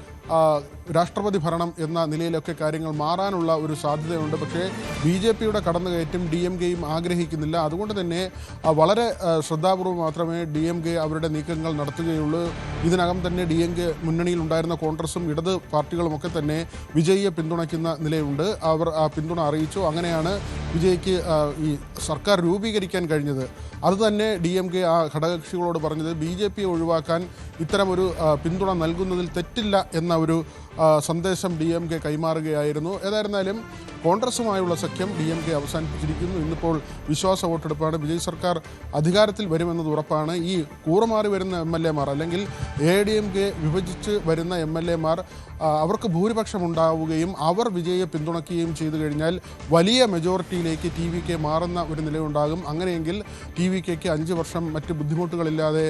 രാഷ്ട്രപതി ഭരണം എന്ന നിലയിലൊക്കെ കാര്യങ്ങൾ മാറാനുള്ള ഒരു സാധ്യതയുണ്ട്. പക്ഷേ BJPയുടെ കടന്നുകയറ്റം DMKയും ആഗ്രഹിക്കുന്നില്ല. അതുകൊണ്ട് തന്നെ വളരെ ശ്രദ്ധാപൂർവം മാത്രമേ DMK അവരുടെ നീക്കങ്ങൾ നടത്തുകയുള്ളൂ. ഇതിനകം തന്നെ DMK മുന്നണിയിൽ ഉണ്ടായിരുന്ന കോൺഗ്രസും ഇടത് പാർട്ടികളുമൊക്കെ തന്നെ വിജയിയെ പിന്തുണയ്ക്കുന്ന നിലയുണ്ട്. അവർ ആ പിന്തുണ അറിയിച്ചു. അങ്ങനെയാണ് വിജയ്ക്ക് ഈ സർക്കാർ രൂപീകരിക്കാൻ കഴിഞ്ഞത്. അതുതന്നെ DMK ആ ഘടകകക്ഷികളോട് പറഞ്ഞത് BJPയെ ഒഴിവാക്കാൻ ഇത്തരമൊരു പിന്തുണ നൽകുന്നതിൽ തെറ്റില്ല എന്ന ഒരു സന്ദേശം DMK കൈമാറുകയായിരുന്നു. ഏതായിരുന്നാലും കോൺഗ്രസുമായുള്ള സഖ്യം DMK അവസാനിപ്പിച്ചിരിക്കുന്നു. ഇന്നിപ്പോൾ വിശ്വാസ വോട്ടെടുപ്പാണ്. വിജയ് സർക്കാർ അധികാരത്തിൽ വരുമെന്നത് ഉറപ്പാണ്. ഈ കൂറുമാറി വരുന്ന MLAമാർ അല്ലെങ്കിൽ AIADMK വിഭജിച്ച് വരുന്ന MLAമാർ അവർക്ക് ഭൂരിപക്ഷം ഉണ്ടാവുകയും അവർ വിജയെ പിന്തുണയ്ക്കുകയും ചെയ്തു കഴിഞ്ഞാൽ വലിയ മെജോറിറ്റിയിലേക്ക് TVK മാറുന്ന ഒരു നിലയുണ്ടാകും. അങ്ങനെയെങ്കിൽ TVKയ്ക്ക് 5 വർഷം മറ്റ് ബുദ്ധിമുട്ടുകളില്ലാതെ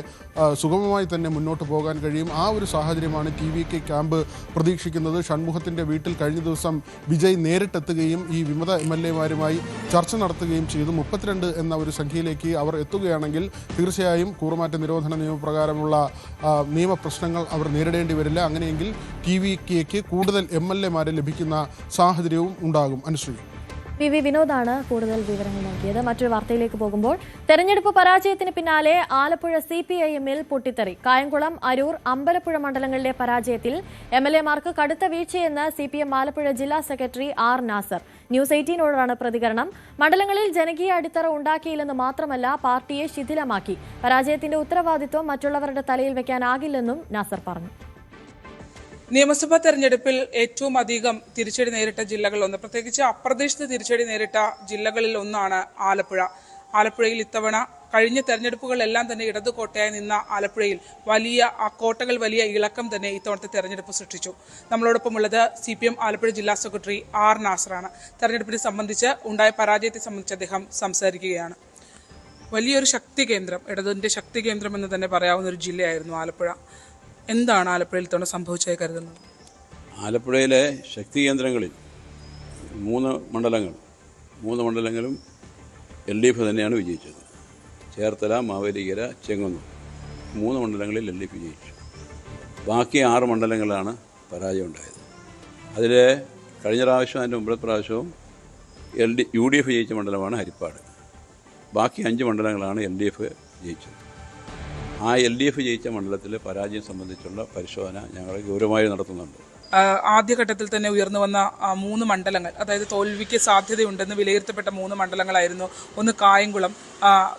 സുഗമമായി തന്നെ മുന്നോട്ട് പോകാൻ കഴിയും. ആ ഒരു സാഹചര്യമാണ് TVK ക്യാമ്പ് പ്രതീക്ഷിക്കുന്നത്. ഷൺമുഖത്തിൻ്റെ വീട്ടിൽ കഴിഞ്ഞ ദിവസം വിജയ് നേരിട്ടെത്തുകയും ഈ വിമത MLAമാരുമായി ചർച്ച നടത്തുകയും ചെയ്തു. 32 എന്ന ഒരു സംഖ്യയിലേക്ക് അവർ എത്തുകയാണെങ്കിൽ തീർച്ചയായും കൂറുമാറ്റ നിരോധന നിയമപ്രകാരമുള്ള നിയമപ്രശ്നങ്ങൾ അവർ നേരിടേണ്ടി വരില്ല. അങ്ങനെയെങ്കിൽ TVKയ്ക്ക് കൂടുതൽ MLAമാരെ ലഭിക്കുന്ന സാഹചര്യവും ഉണ്ടാകും. അനുശ്രീ, വി വിനോദാണ് കൂടുതൽ വിവരങ്ങൾ നൽകിയത്. മറ്റൊരു വാർത്തയിലേക്ക് പോകുമ്പോൾ തെരഞ്ഞെടുപ്പ് പരാജയത്തിന് പിന്നാലെ ആലപ്പുഴ CPIM-ൽ പൊട്ടിത്തെറി. കായംകുളം, അരൂർ, അമ്പലപ്പുഴ മണ്ഡലങ്ങളിലെ പരാജയത്തിൽ MLAമാർക്ക് കടുത്ത വീഴ്ചയെന്ന് CPM ആലപ്പുഴ ജില്ലാ സെക്രട്ടറി R നാസർ. ന്യൂസ് 18നോടാണ് പ്രതികരണം. മണ്ഡലങ്ങളിൽ ജനകീയ അടിത്തറ ഉണ്ടാക്കിയില്ലെന്ന് മാത്രമല്ല പാർട്ടിയെ ശിഥിലമാക്കി. പരാജയത്തിന്റെ ഉത്തരവാദിത്വം മറ്റുള്ളവരുടെ തലയിൽ വെക്കാനാകില്ലെന്നും നാസർ പറഞ്ഞു. നിയമസഭാ തെരഞ്ഞെടുപ്പിൽ ഏറ്റവും അധികം തിരിച്ചടി നേരിട്ട ജില്ലകളിലൊന്ന്, പ്രത്യേകിച്ച് അപ്രതീക്ഷിത തിരിച്ചടി നേരിട്ട ജില്ലകളിൽ ഒന്നാണ് ആലപ്പുഴ. ആലപ്പുഴയിൽ ഇത്തവണ കഴിഞ്ഞ തെരഞ്ഞെടുപ്പുകളെല്ലാം തന്നെ ഇടതു കോട്ടയായി നിന്ന ആലപ്പുഴയിൽ വലിയ ഇളക്കം തന്നെ ഇത്തവണത്തെ തെരഞ്ഞെടുപ്പ് സൃഷ്ടിച്ചു. നമ്മളോടൊപ്പമുള്ളത് CPM ആലപ്പുഴ ജില്ലാ സെക്രട്ടറി R നാസറാണ്. തെരഞ്ഞെടുപ്പിനെ സംബന്ധിച്ച് ഉണ്ടായ പരാജയത്തെ സംബന്ധിച്ച് അദ്ദേഹം സംസാരിക്കുകയാണ്. വലിയൊരു ശക്തി കേന്ദ്രം, ഇടതിന്റെ ശക്തി കേന്ദ്രം എന്ന് തന്നെ പറയാവുന്ന ഒരു ജില്ലയായിരുന്നു ആലപ്പുഴ. എന്താണ് ആലപ്പുഴയിൽ തന്നെ സംഭവിച്ചായി കരുതുന്നത്? ആലപ്പുഴയിലെ ശക്തി കേന്ദ്രങ്ങളിൽ 3 മണ്ഡലങ്ങൾ 3 മണ്ഡലങ്ങളും LDF തന്നെയാണ് വിജയിച്ചത്. ചേർത്തല, മാവേലിക്കര, ചെങ്ങന്നൂർ 3 മണ്ഡലങ്ങളിൽ LDF വിജയിച്ചു. ബാക്കി 6 മണ്ഡലങ്ങളാണ് പരാജയം ഉണ്ടായത്. അതിൽ കഴിഞ്ഞ പ്രാവശ്യം അതിൻ്റെ മുമ്പത്തെ പ്രാവശ്യവും UDF ജയിച്ച മണ്ഡലമാണ് ഹരിപ്പാട്. ബാക്കി 5 മണ്ഡലങ്ങളാണ് LDF ജയിച്ചത്. ആ LDF ജയിച്ച മണ്ഡലത്തിലെ പരാജയം സംബന്ധിച്ചുള്ള പരിശോധന ഞങ്ങൾ ഗൗരവമായി നടത്തുന്നുണ്ട്. ആദ്യഘട്ടത്തിൽ തന്നെ ഉയർന്നു വന്ന 3 മണ്ഡലങ്ങൾ, അതായത് തോൽവിക്ക് സാധ്യതയുണ്ടെന്ന് വിലയിരുത്തപ്പെട്ട 3 മണ്ഡലങ്ങളായിരുന്നു. ഒന്ന് കായംകുളം,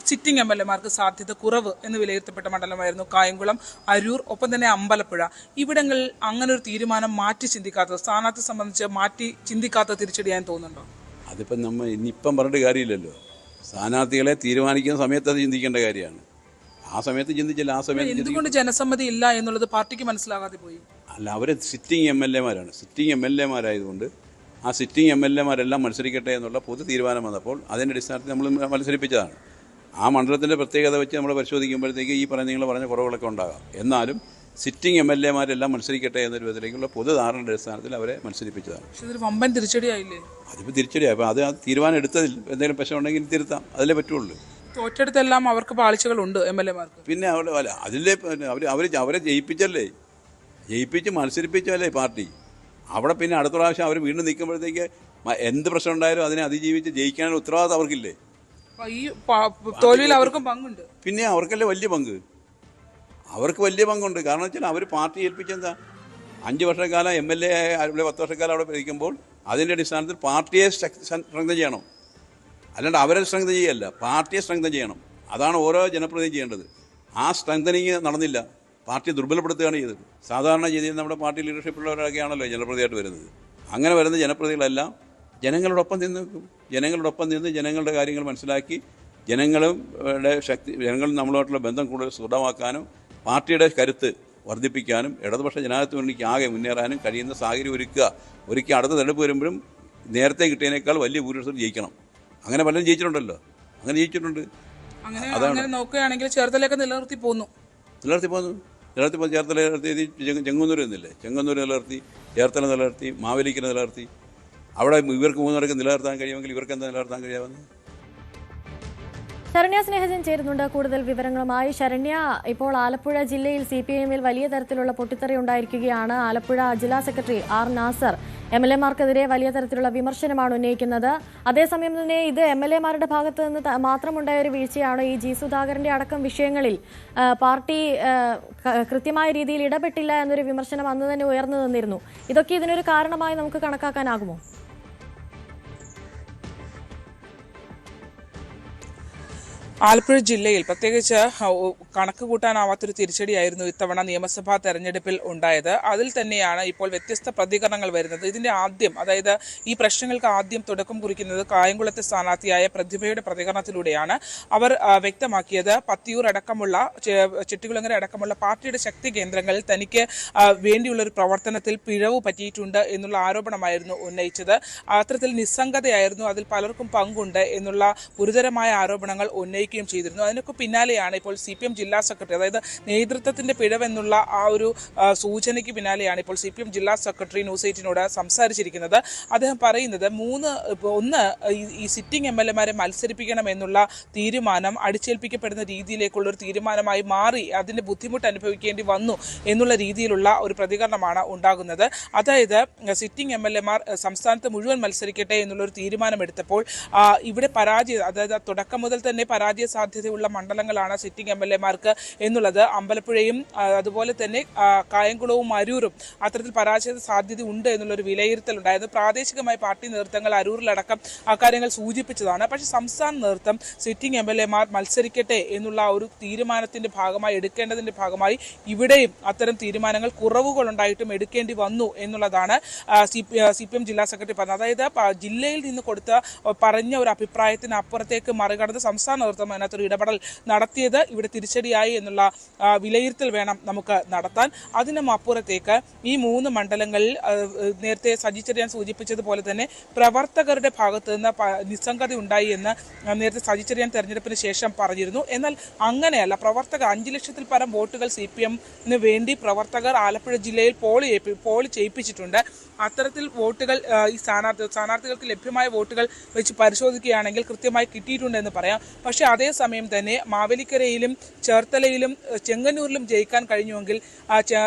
സിറ്റിംഗ് MLAമാർക്ക് സാധ്യത കുറവ് എന്ന് വിലയിരുത്തപ്പെട്ട മണ്ഡലമായിരുന്നു കായംകുളം, അരൂർ, ഒപ്പം തന്നെ അമ്പലപ്പുഴ. ഇവിടങ്ങളിൽ അങ്ങനെ ഒരു തീരുമാനം മാറ്റി ചിന്തിക്കാത്തത്, സ്ഥാനാർത്ഥി സംബന്ധിച്ച് മാറ്റി ചിന്തിക്കാത്ത തിരിച്ചടിയാൻ തോന്നുന്നുണ്ടോ? അതിപ്പം നമ്മൾ ഇന്നിപ്പം പറഞ്ഞിട്ട് കാര്യമില്ലല്ലോ. സ്ഥാനാർത്ഥികളെ തീരുമാനിക്കുന്ന സമയത്ത് അത് ചിന്തിക്കേണ്ട കാര്യമാണ്. ആ സമയത്ത് ചിന്തിച്ചില്ല. ആ സമയത്ത് എന്തുകൊണ്ട് ജനസമ്മതി ഇല്ല എന്നുള്ളത് പാർട്ടിക്ക് മനസ്സിലാകാതെ പോയി? അല്ല, അവർ സിറ്റിംഗ് MLAമാരാണ്. സിറ്റിംഗ് MLAമാരായതുകൊണ്ട് ആ സിറ്റിംഗ് MLAമാരെല്ലാം മത്സരിക്കട്ടെ എന്നുള്ള പൊതു തീരുമാനം വന്നപ്പോൾ അതിൻ്റെ അടിസ്ഥാനത്തിൽ നമ്മൾ മത്സരിപ്പിച്ചതാണ്. ആ മണ്ഡലത്തിൻ്റെ പ്രത്യേകത വെച്ച് നമ്മൾ പരിശോധിക്കുമ്പോഴത്തേക്ക് ഈ നിങ്ങൾ പറഞ്ഞ കുറവുകളൊക്കെ ഉണ്ടാകാം. എന്നാലും സിറ്റിംഗ് MLAമാരെല്ലാം മത്സരിക്കട്ടെ എന്നൊരു വിധത്തിലേക്കുള്ള പൊതു ധാരണയുടെ അടിസ്ഥാനത്തിൽ അവരെ മത്സരിപ്പിച്ചതാണ്. പക്ഷേ ഇതൊരു വമ്പൻ തിരിച്ചടിയായില്ലേ? അതിപ്പോൾ തിരിച്ചടിയായി. അപ്പോൾ അത് ആ തീരുമാനം എടുത്തതിൽ എന്തെങ്കിലും പ്രശ്നം ഉണ്ടെങ്കിൽ തിരുത്താം, അതിലേ പറ്റുള്ളൂ. തോറ്റെടുത്തെല്ലാം അവർക്ക് പാളിച്ചകളുണ്ട് MLAമാർക്ക്. പിന്നെ അവിടെ അതിലെ അവരെ ജയിപ്പിച്ച് മത്സരിപ്പിച്ചല്ലേ പാർട്ടി. അവിടെ പിന്നെ അടുത്ത പ്രാവശ്യം അവർ വീണ്ടും നിൽക്കുമ്പോഴത്തേക്ക് എന്ത് പ്രശ്നം ഉണ്ടായാലും അതിനെ അതിജീവിച്ച് ജയിക്കാനുള്ള ഉത്തരവാദിത്തം അവർക്കില്ലേ? ഈ തോൽവിയിൽ അവർക്കും പങ്കുണ്ട്. പിന്നെ അവർക്കല്ലേ വലിയ പങ്ക്. അവർക്ക് വലിയ പങ്കുണ്ട്. കാരണം വെച്ചാൽ അവർ പാർട്ടി ഏൽപ്പിച്ചെന്താ 5 വർഷക്കാലം MLA 10 വർഷക്കാലം അവിടെ ഇരിക്കുമ്പോൾ അതിൻ്റെ അടിസ്ഥാനത്തിൽ പാർട്ടിയെ സ്ട്രെങ്തൻ ചെയ്യണം. അല്ലാണ്ട് അവരെ സ്ട്രെങ്തൻ ചെയ്യല്ല, പാർട്ടിയെ സ്ട്രെങ്തൻ ചെയ്യണം. അതാണ് ഓരോ ജനപ്രതിനിധി ചെയ്യേണ്ടത്. ആ സ്ട്രെങ്തനിങ് നടന്നില്ല, പാർട്ടി ദുർബലപ്പെടുത്തുകയാണ് ചെയ്തത്. സാധാരണ രീതിയിൽ നമ്മുടെ പാർട്ടി ലീഡർഷിപ്പുള്ളവരൊക്കെയാണല്ലോ ജനപ്രതിയായിട്ട് വരുന്നത്. അങ്ങനെ വരുന്ന ജനപ്രതികളെല്ലാം ജനങ്ങളോടൊപ്പം നിന്ന് ജനങ്ങളുടെ കാര്യങ്ങൾ മനസ്സിലാക്കി ജനങ്ങൾ നമ്മളുമായിട്ടുള്ള ബന്ധം കൂടുതൽ സുദൃഢമാക്കാനും പാർട്ടിയുടെ കരുത്ത് വർദ്ധിപ്പിക്കാനും ഇടതുപക്ഷ ജനാധിപത്യ മുന്നണിക്ക് ആകെ മുന്നേറാനും കഴിയുന്ന സാഹചര്യം ഒരുക്കി അടുത്ത തെരഞ്ഞെടുപ്പ് വരുമ്പോഴും നേരത്തെ കിട്ടിയതിനേക്കാൾ വലിയ ഭൂരിപക്ഷം ജയിക്കണം. അങ്ങനെ പലരും ജയിച്ചിട്ടുണ്ടല്ലോ, അങ്ങനെ ജയിച്ചിട്ടുണ്ട്. അങ്ങനെ നോക്കുകയാണെങ്കിൽ ചേർത്തലയൊക്കെ നിലനിർത്തി പോന്നു. ചേർത്തല നിലനിർത്തി, ചെങ്ങന്നൂർ എന്നില്ലേ, ചെങ്ങന്നൂർ നിലനിർത്തി, ചേർത്തല നിലനിർത്തി, മാവേലിക്കര നിലനിർത്തി. അവിടെ ഇവർക്ക് 3 പേർക്ക് നിലനിർത്താൻ കഴിയുമെങ്കിൽ ഇവർക്ക് എന്താ നിലനിർത്താൻ കഴിയാമെന്ന്? ശരണ്യ സ്നേഹജൻ ചേരുന്നുണ്ട് കൂടുതൽ വിവരങ്ങളുമായി. ശരണ്യ, ഇപ്പോൾ ആലപ്പുഴ ജില്ലയിൽ CPIM-ൽ വലിയ തരത്തിലുള്ള പൊട്ടിത്തെറി ഉണ്ടായിരിക്കുകയാണ്. ആലപ്പുഴ ജില്ലാ സെക്രട്ടറി R. നാസർ MLAമാർക്കെതിരെ വലിയ തരത്തിലുള്ള വിമർശനമാണ് ഉന്നയിക്കുന്നത്. അതേസമയം തന്നെ ഇത് MLAമാരുടെ ഭാഗത്ത് നിന്ന് മാത്രമുണ്ടായ ഒരു വീഴ്ചയാണോ? ഈ G. സുധാകരന്റെ അടക്കം വിഷയങ്ങളിൽ പാർട്ടി കൃത്യമായ രീതിയിൽ ഇടപെട്ടില്ല എന്നൊരു വിമർശനം അന്ന് തന്നെ ഉയർന്നു നിന്നിരുന്നു. ഇതൊക്കെ ഇതിനൊരു കാരണമായി നമുക്ക് കണക്കാക്കാനാകുമോ? ആലപ്പുഴ ജില്ലയിൽ പ്രത്യേകിച്ച് കണക്ക് കൂട്ടാനാവാത്തൊരു തിരിച്ചടിയായിരുന്നു ഇത്തവണ നിയമസഭാ തെരഞ്ഞെടുപ്പിൽ ഉണ്ടായത്. അതിൽ തന്നെയാണ് ഇപ്പോൾ വ്യത്യസ്ത പ്രതികരണങ്ങൾ വരുന്നത്. ഇതിന്റെ ആദ്യം, അതായത് ഈ പ്രശ്നങ്ങൾക്ക് ആദ്യം തുടക്കം കുറിക്കുന്നത് കായംകുളത്തെ സ്ഥാനാർത്ഥിയായ പ്രതിഭയുടെ പ്രതികരണത്തിലൂടെയാണ്. അവർ വ്യക്തമാക്കിയത് പത്തിയൂർ അടക്കമുള്ള, ചെട്ടികുളങ്ങര അടക്കമുള്ള പാർട്ടിയുടെ ശക്തി കേന്ദ്രങ്ങളിൽ തനിക്ക് വേണ്ടിയുള്ള ഒരു പ്രവർത്തനത്തിൽ പിഴവ് പറ്റിയിട്ടുണ്ട് എന്നുള്ള ആരോപണമായിരുന്നു ഉന്നയിച്ചത്. അത്തരത്തിൽ നിസ്സംഗതയായിരുന്നു, അതിൽ പലർക്കും പങ്കുണ്ട് എന്നുള്ള ഗുരുതരമായ ആരോപണങ്ങൾ ഉന്നയിക്കുകയും ചെയ്തിരുന്നു. അതിനൊക്കെ പിന്നാലെയാണ് ഇപ്പോൾ CPM ജില്ലാ സെക്രട്ടറി, അതായത് നേതൃത്വത്തിന്റെ പിഴവെന്നുള്ള ആ ഒരു സൂചനയ്ക്ക് പിന്നാലെയാണ് ഇപ്പോൾ CPM ജില്ലാ സെക്രട്ടറി ന്യൂസ് 8നോട് സംസാരിച്ചിരിക്കുന്നത്. അദ്ദേഹം പറയുന്നത് ഒന്ന് ഈ സിറ്റിംഗ് MLAമാരെ മത്സരിപ്പിക്കണം എന്നുള്ള തീരുമാനം അടിച്ചേൽപ്പിക്കപ്പെടുന്ന രീതിയിലേക്കുള്ള ഒരു തീരുമാനമായി മാറി, അതിന്റെ ബുദ്ധിമുട്ട് അനുഭവിക്കേണ്ടി വന്നു എന്നുള്ള രീതിയിലുള്ള ഒരു പ്രതികരണമാണ് ഉണ്ടാകുന്നത്. അതായത് സിറ്റിംഗ് MLAമാർ സംസ്ഥാനത്ത് മുഴുവൻ മത്സരിക്കട്ടെ എന്നുള്ളൊരു തീരുമാനമെടുത്തപ്പോൾ ഇവിടെ അതായത് തുടക്കം മുതൽ തന്നെ പരാജയ സാധ്യതയുള്ള മണ്ഡലങ്ങളാണ് സിറ്റിംഗ് MLAമാർക്ക് എന്നുള്ളത്. അമ്പലപ്പുഴയും അതുപോലെ തന്നെ കായംകുളവും അരൂരും അത്തരത്തിൽ പരാജയ സാധ്യത ഉണ്ട് എന്നുള്ളൊരു വിലയിരുത്തലുണ്ടായിരുന്നു. പ്രാദേശികമായി പാർട്ടി നേതൃത്വങ്ങൾ അരൂരിലടക്കം അക്കാര്യങ്ങൾ സൂചിപ്പിച്ചതാണ്. പക്ഷേ സംസ്ഥാന നേതൃത്വം സിറ്റിംഗ് MLAമാർ മത്സരിക്കട്ടെ എന്നുള്ള ഒരു തീരുമാനത്തിന്റെ ഭാഗമായി എടുക്കേണ്ടതിന്റെ ഭാഗമായി ഇവിടെയും അത്തരം തീരുമാനങ്ങൾ കുറവുകളുണ്ടായിട്ടും എടുക്കേണ്ടി വന്നു എന്നുള്ളതാണ് CPM ജില്ലാ സെക്രട്ടറി പറഞ്ഞത്. അതായത് ജില്ലയിൽ നിന്ന് പറഞ്ഞ ഒരു അഭിപ്രായത്തിന് അപ്പുറത്തേക്ക് മറികടന്ന് സംസ്ഥാന നേതൃത്വം മാത്രം അതിനകത്തൊരു ഇടപെടൽ നടത്തിയത് ഇവിടെ തിരിച്ചടിയായി എന്നുള്ള വിലയിരുത്തൽ വേണം നമുക്ക് നടത്താൻ. അതിനും അപ്പുറത്തേക്ക് ഈ 3 മണ്ഡലങ്ങളിൽ നേരത്തെ സജി ചെറിയാൻ സൂചിപ്പിച്ചതുപോലെ തന്നെ പ്രവർത്തകരുടെ ഭാഗത്ത് നിന്ന് നിസ്സംഗത ഉണ്ടായി എന്ന് നേരത്തെ സജി ചെറിയാൻ തെരഞ്ഞെടുപ്പിന് ശേഷം പറഞ്ഞിരുന്നു. എന്നാൽ അങ്ങനെയല്ല. പ്രവർത്തകർ 5 ലക്ഷത്തിൽ പരം വോട്ടുകൾ CPM-ന് വേണ്ടി പ്രവർത്തകർ ആലപ്പുഴ ജില്ലയിൽ പോൾ ചെയ്യിപ്പിച്ചിട്ടുണ്ട്. അത്തരത്തിൽ വോട്ടുകൾ ഈ സ്ഥാനാർത്ഥികൾക്ക് ലഭ്യമായ വോട്ടുകൾ വെച്ച് പരിശോധിക്കുകയാണെങ്കിൽ കൃത്യമായി കിട്ടിയിട്ടുണ്ടെന്ന് പറയാം. പക്ഷേ അതേസമയം തന്നെ മാവേലിക്കരയിലും ചേർത്തലയിലും ചെങ്ങന്നൂരിലും ജയിക്കാൻ കഴിഞ്ഞുവെങ്കിൽ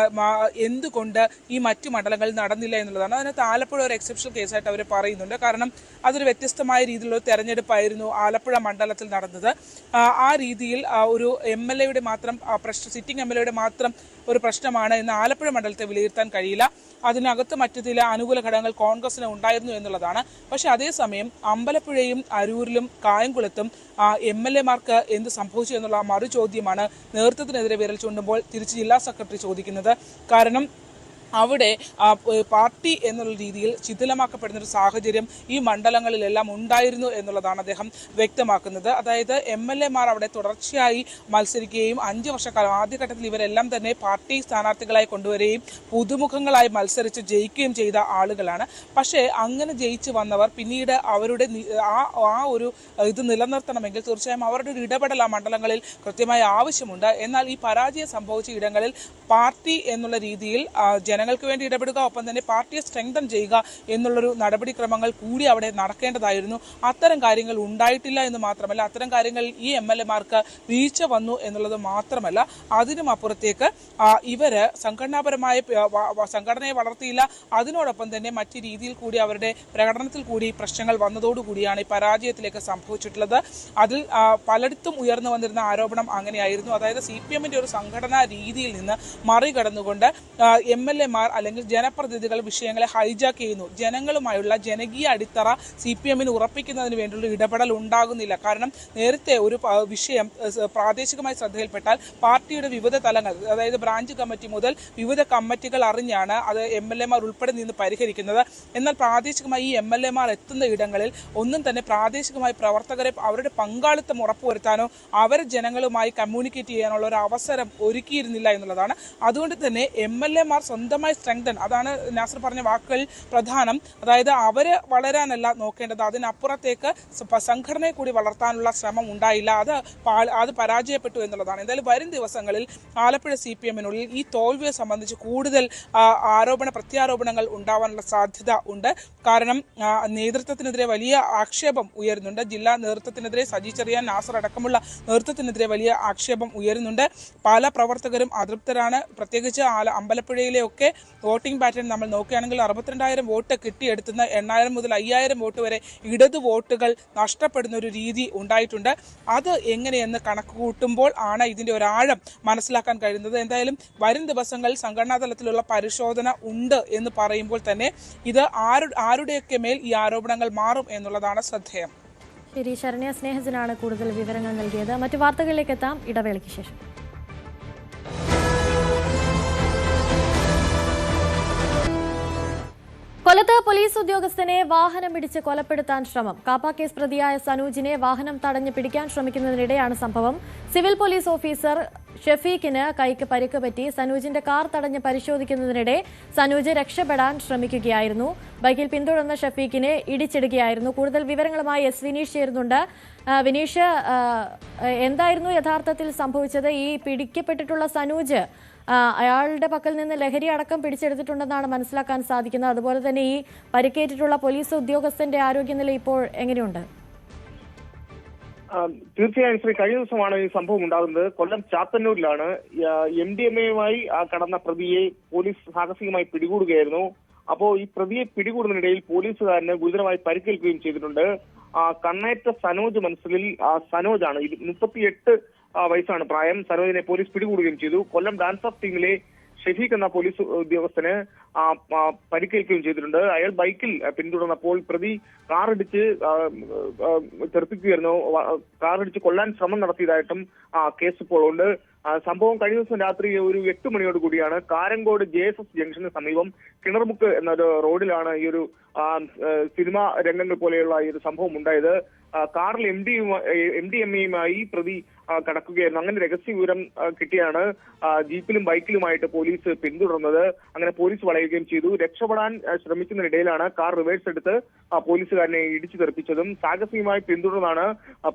എന്തുകൊണ്ട് ഈ മറ്റു മണ്ഡലങ്ങളിൽ നടന്നില്ല എന്നുള്ളതാണ്. അതിനകത്ത് ആലപ്പുഴ ഒരു എക്സെപ്ഷണൽ കേസായിട്ട് അവർ പറയുന്നുണ്ട്. കാരണം അതൊരു വ്യത്യസ്തമായ രീതിയിലുള്ള തെരഞ്ഞെടുപ്പായിരുന്നു ആലപ്പുഴ മണ്ഡലത്തിൽ നടന്നത്. ആ രീതിയിൽ ഒരു MLA-യുടെ മാത്രം സിറ്റിംഗ് MLA-യുടെ മാത്രം ഒരു പ്രശ്നമാണ് എന്ന് ആലപ്പുഴ മണ്ഡലത്തെ വിലയിരുത്താൻ കഴിയില്ല. അതിനകത്ത് മറ്റു ചില അനുകൂല ഘടകങ്ങൾ കോൺഗ്രസിന് ഉണ്ടായിരുന്നു എന്നുള്ളതാണ്. പക്ഷേ അതേസമയം അമ്പലപ്പുഴയും അരൂരിലും കായംകുളത്തും MLA-മാർക്ക് എന്ത് സംഭവിച്ചു എന്നുള്ള മറു ചോദ്യമാണ് നേതൃത്വത്തിനെതിരെ വിരൽ ചൂണ്ടുമ്പോൾ തിരിച്ച് ജില്ലാ സെക്രട്ടറി ചോദിക്കുന്നത്. കാരണം അവിടെ പാർട്ടി എന്നുള്ള രീതിയിൽ ശിഥിലമാക്കപ്പെടുന്ന ഒരു സാഹചര്യം ഈ മണ്ഡലങ്ങളിലെല്ലാം ഉണ്ടായിരുന്നു എന്നുള്ളതാണ് അദ്ദേഹം വ്യക്തമാക്കുന്നത്. അതായത് MLA-മാർ അവിടെ തുടർച്ചയായി മത്സരിക്കുകയും 5 വർഷക്കാലം ആദ്യഘട്ടത്തിൽ ഇവരെല്ലാം തന്നെ പാർട്ടി സ്ഥാനാർത്ഥികളായി കൊണ്ടുവരികയും പുതുമുഖങ്ങളായി മത്സരിച്ച് ജയിക്കുകയും ചെയ്ത ആളുകളാണ്. പക്ഷേ അങ്ങനെ ജയിച്ചു വന്നവർ പിന്നീട് അവരുടെ ആ ഒരു ഇത് നിലനിർത്തണമെങ്കിൽ തീർച്ചയായും അവരുടെ ഒരു ഇടപെടൽ ആ മണ്ഡലങ്ങളിൽ കൃത്യമായി ആവശ്യമുണ്ട്. എന്നാൽ ഈ പരാജയം സംഭവിച്ച ഇടങ്ങളിൽ പാർട്ടി എന്നുള്ള രീതിയിൽ ജനങ്ങൾക്ക് വേണ്ടി ഇടപെടുക, ഒപ്പം തന്നെ പാർട്ടിയെ സ്ട്രെങ്തൻ ചെയ്യുക എന്നുള്ളൊരു നടപടിക്രമങ്ങൾ കൂടി അവിടെ നടക്കേണ്ടതായിരുന്നു. അത്തരം കാര്യങ്ങൾ ഉണ്ടായിട്ടില്ല എന്ന് മാത്രമല്ല, അത്തരം കാര്യങ്ങളിൽ ഈ MLA-മാർക്ക് വീഴ്ച വന്നു എന്നുള്ളത് മാത്രമല്ല, അതിനും അപ്പുറത്തേക്ക് ഇവര് സംഘടനയെ വളർത്തിയില്ല. അതിനോടൊപ്പം തന്നെ മറ്റു രീതിയിൽ കൂടി അവരുടെ പ്രകടനത്തിൽ കൂടി പ്രശ്നങ്ങൾ വന്നതോടുകൂടിയാണ് ഈ പരാജയത്തിലേക്ക് സംഭവിച്ചിട്ടുള്ളത്. അതിൽ പലയിടത്തും ഉയർന്നു വന്നിരുന്ന ആരോപണം അങ്ങനെയായിരുന്നു. അതായത് CPM-ന്റെ ഒരു സംഘടനാ രീതിയിൽ നിന്ന് മറികടന്നുകൊണ്ട് MLA-മാർ അല്ലെങ്കിൽ ജനപ്രതിനിധികൾ വിഷയങ്ങളെ ഹൈജാക്ക് ചെയ്യുന്നു. ജനങ്ങളുമായുള്ള ജനകീയ അടിത്തറ CPM-ന് ഉറപ്പിക്കുന്നതിന് വേണ്ടിയുള്ള ഇടപെടൽ ഉണ്ടാകുന്നില്ല. കാരണം നേരത്തെ ഒരു വിഷയം പ്രാദേശികമായി ശ്രദ്ധയിൽപ്പെട്ടാൽ പാർട്ടിയുടെ വിവിധ തലങ്ങൾ, അതായത് ബ്രാഞ്ച് കമ്മിറ്റി മുതൽ വിവിധ കമ്മിറ്റികൾ അറിഞ്ഞാണ് അത് MLA-മാർ ഉൾപ്പെടെ നിന്ന് പരിഹരിക്കുന്നത്. എന്നാൽ പ്രാദേശികമായി ഈ MLA-മാർ എത്തുന്ന ഇടങ്ങളിൽ ഒന്നും തന്നെ പ്രാദേശികമായി പ്രവർത്തകരെ അവരുടെ പങ്കാളിത്തം ഉറപ്പുവരുത്താനോ അവരെ ജനങ്ങളുമായി കമ്മ്യൂണിക്കേറ്റ് ചെയ്യാനുള്ള ഒരു അവസരം ഒരുക്കിയിരുന്നില്ല എന്നുള്ളതാണ്. അതുകൊണ്ട് തന്നെ MLA-മാർ സ്വന്തമായി സ്ട്രെങ്തൻ, അതാണ് നാസർ പറഞ്ഞ വാക്കുകളിൽ പ്രധാനം. അതായത് അവരെ വളരാനല്ല നോക്കേണ്ടത്, അതിനപ്പുറത്തേക്ക് സംഘടനയെ കൂടി വളർത്താനുള്ള ശ്രമം ഉണ്ടായില്ല. അത് പരാജയപ്പെട്ടു എന്നുള്ളതാണ്. എന്തായാലും വരും ദിവസങ്ങളിൽ ആലപ്പുഴ CPM-നുള്ളിൽ ഈ തോൽവിയെ സംബന്ധിച്ച് കൂടുതൽ പ്രത്യാരോപണങ്ങൾ ഉണ്ടാവാനുള്ള സാധ്യത ഉണ്ട്. കാരണം നേതൃത്വത്തിനെതിരെ വലിയ ആക്ഷേപം ഉയരുന്നുണ്ട്. ജില്ലാ നേതൃത്വത്തിനെതിരെ സജി ചെറിയാൻ, നാസർ അടക്കമുള്ള നേതൃത്വത്തിനെതിരെ വലിയ ആക്ഷേപം ഉയരുന്നുണ്ട്. പല പ്രവർത്തകരും അതൃപ്തരാണ്. പ്രത്യേകിച്ച് അമ്പലപ്പുഴയിലെയൊക്കെ വോട്ടിംഗ് പാറ്റേൺ നമ്മൾ നോക്കുകയാണെങ്കിൽ 62,000 വോട്ട് കിട്ടിയെടുത്തുന്ന 8,000 മുതൽ 5,000 വോട്ട് വരെ ഇടതു വോട്ടുകൾ നഷ്ടപ്പെടുന്ന ഒരു രീതി ഉണ്ടായിട്ടുണ്ട്. അത് എങ്ങനെയെന്ന് കണക്ക് കൂട്ടുമ്പോൾ ആണ് ഇതിൻ്റെ ഒരാഴം മനസ്സിലാക്കാൻ കഴിയുന്നത്. എന്തായാലും വരും ദിവസങ്ങളിൽ സംഘടനാ തലത്തിലുള്ള പരിശോധന ഉണ്ട് എന്ന് പറയുമ്പോൾ തന്നെ ഇത് ആരുടെയൊക്കെ മേൽ ഈ ആരോപണങ്ങൾ മാറും എന്നുള്ളതാണ് ശ്രദ്ധേയം. ശരി, ശരണ്യ സ്നേഹജനാണ് കൂടുതൽ വിവരങ്ങൾ നൽകിയത്. മറ്റു വാർത്തകളിലേക്ക് എത്താം ഇടവേളയ്ക്ക് ശേഷം. കൊല്ലത്ത് പോലീസ് ഉദ്യോഗസ്ഥനെ വാഹനമിടിച്ച് കൊലപ്പെടുത്താൻ ശ്രമം. കാപ്പ കേസ് പ്രതിയായ സനൂജിനെ വാഹനം തടഞ്ഞ് പിടിക്കാൻ ശ്രമിക്കുന്നതിനിടെയാണ് സംഭവം. സിവിൽ പോലീസ് ഓഫീസർ ഷഫീഖിന് കൈക്ക് പരിക്ക് പറ്റി. സനൂജിന്റെ കാർ തടഞ്ഞ് പരിശോധിക്കുന്നതിനിടെ സനൂജ് രക്ഷപ്പെടാൻ ശ്രമിക്കുകയായിരുന്നു. ബൈക്കിൽ പിന്തുടർന്ന ഷഫീഖിനെ ഇടിച്ചിടുകയായിരുന്നു. കൂടുതൽ വിവരങ്ങളുമായി എസ് വിനീഷ് ചേരുന്നുണ്ട്. വിനീഷ്, എന്തായിരുന്നു യഥാർത്ഥത്തിൽ സംഭവിച്ചത്? ഈ പിടിക്കപ്പെട്ടിട്ടുള്ള സനൂജ് അയാളുടെ പക്കൽ നിന്ന് ലഹരി അടക്കം പിടിച്ചെടുത്തിട്ടുണ്ടെന്നാണ് മനസ്സിലാക്കാൻ സാധിക്കുന്നത്. അതുപോലെ തന്നെ ഈ പരിക്കേറ്റിട്ടുള്ള പോലീസ് ഉദ്യോഗസ്ഥന്റെ ആരോഗ്യനില ഇപ്പോൾ എങ്ങനെയുണ്ട്? തീർച്ചയായും ശ്രീ, കഴിഞ്ഞ ദിവസമാണ് ഈ സംഭവം ഉണ്ടാകുന്നത്. കൊല്ലം ചാത്തന്നൂരിലാണ് MDMA-യുമായി കടന്ന പ്രതിയെ പോലീസ് സാഹസികമായി പിടികൂടുകയായിരുന്നു. അപ്പോൾ ഈ പ്രതിയെ പിടികൂടുന്നതിനിടയിൽ പോലീസുകാരന് ഗുരുതരമായി പരിക്കേൽക്കുകയും ചെയ്തിട്ടുണ്ട്. കണ്ണേറ്റ സനോജ് മനസ്സിൽ സനോജാണ്, 38 വയസ്സാണ് പ്രായം. സനോജിനെ പോലീസ് പിടികൂടുകയും ചെയ്തു. കൊല്ലം ഡാൻസ് ഓഫ് ടീമിലെ ഷെഫീഖ് എന്ന പോലീസ് ഉദ്യോഗസ്ഥന് പരിക്കേൽക്കുകയും ചെയ്തിട്ടുണ്ട്. അയാൾ ബൈക്കിൽ പിന്തുടർന്നപ്പോൾ പ്രതി കാറിടിച്ച് തെറിപ്പിക്കുകയായിരുന്നു. കാറിടിച്ച് കൊല്ലാൻ ശ്രമം നടത്തിയതായിട്ടും കേസ് ഇപ്പോൾ ഉണ്ട്. സംഭവം കഴിഞ്ഞ ദിവസം രാത്രി ഒരു 8 മണിയോട് കൂടിയാണ് കാരങ്കോട് JSS ജംഗ്ഷന് സമീപം കിണർമുക്ക് എന്നൊരു റോഡിലാണ് ഈ ഒരു സിനിമാ രംഗങ്ങൾ പോലെയുള്ള ഈ ഒരു സംഭവം ഉണ്ടായത്. കാറിൽ MDMAയുമായി പ്രതി കടക്കുകയായിരുന്നു. അങ്ങനെ രഹസ്യ വിവരം കിട്ടിയാണ് ജീപ്പിലും ബൈക്കിലുമായിട്ട് പോലീസ് പിന്തുടർന്നത്. അങ്ങനെ പോലീസ് വളയുകയും ചെയ്തു. രക്ഷപ്പെടാൻ ശ്രമിക്കുന്നതിനിടയിലാണ് കാർ റിവേഴ്സ് എടുത്ത് പോലീസുകാരനെ ഇടിച്ചു തെറിപ്പിച്ചതും. സാഹസികമായി പിന്തുടർന്നാണ്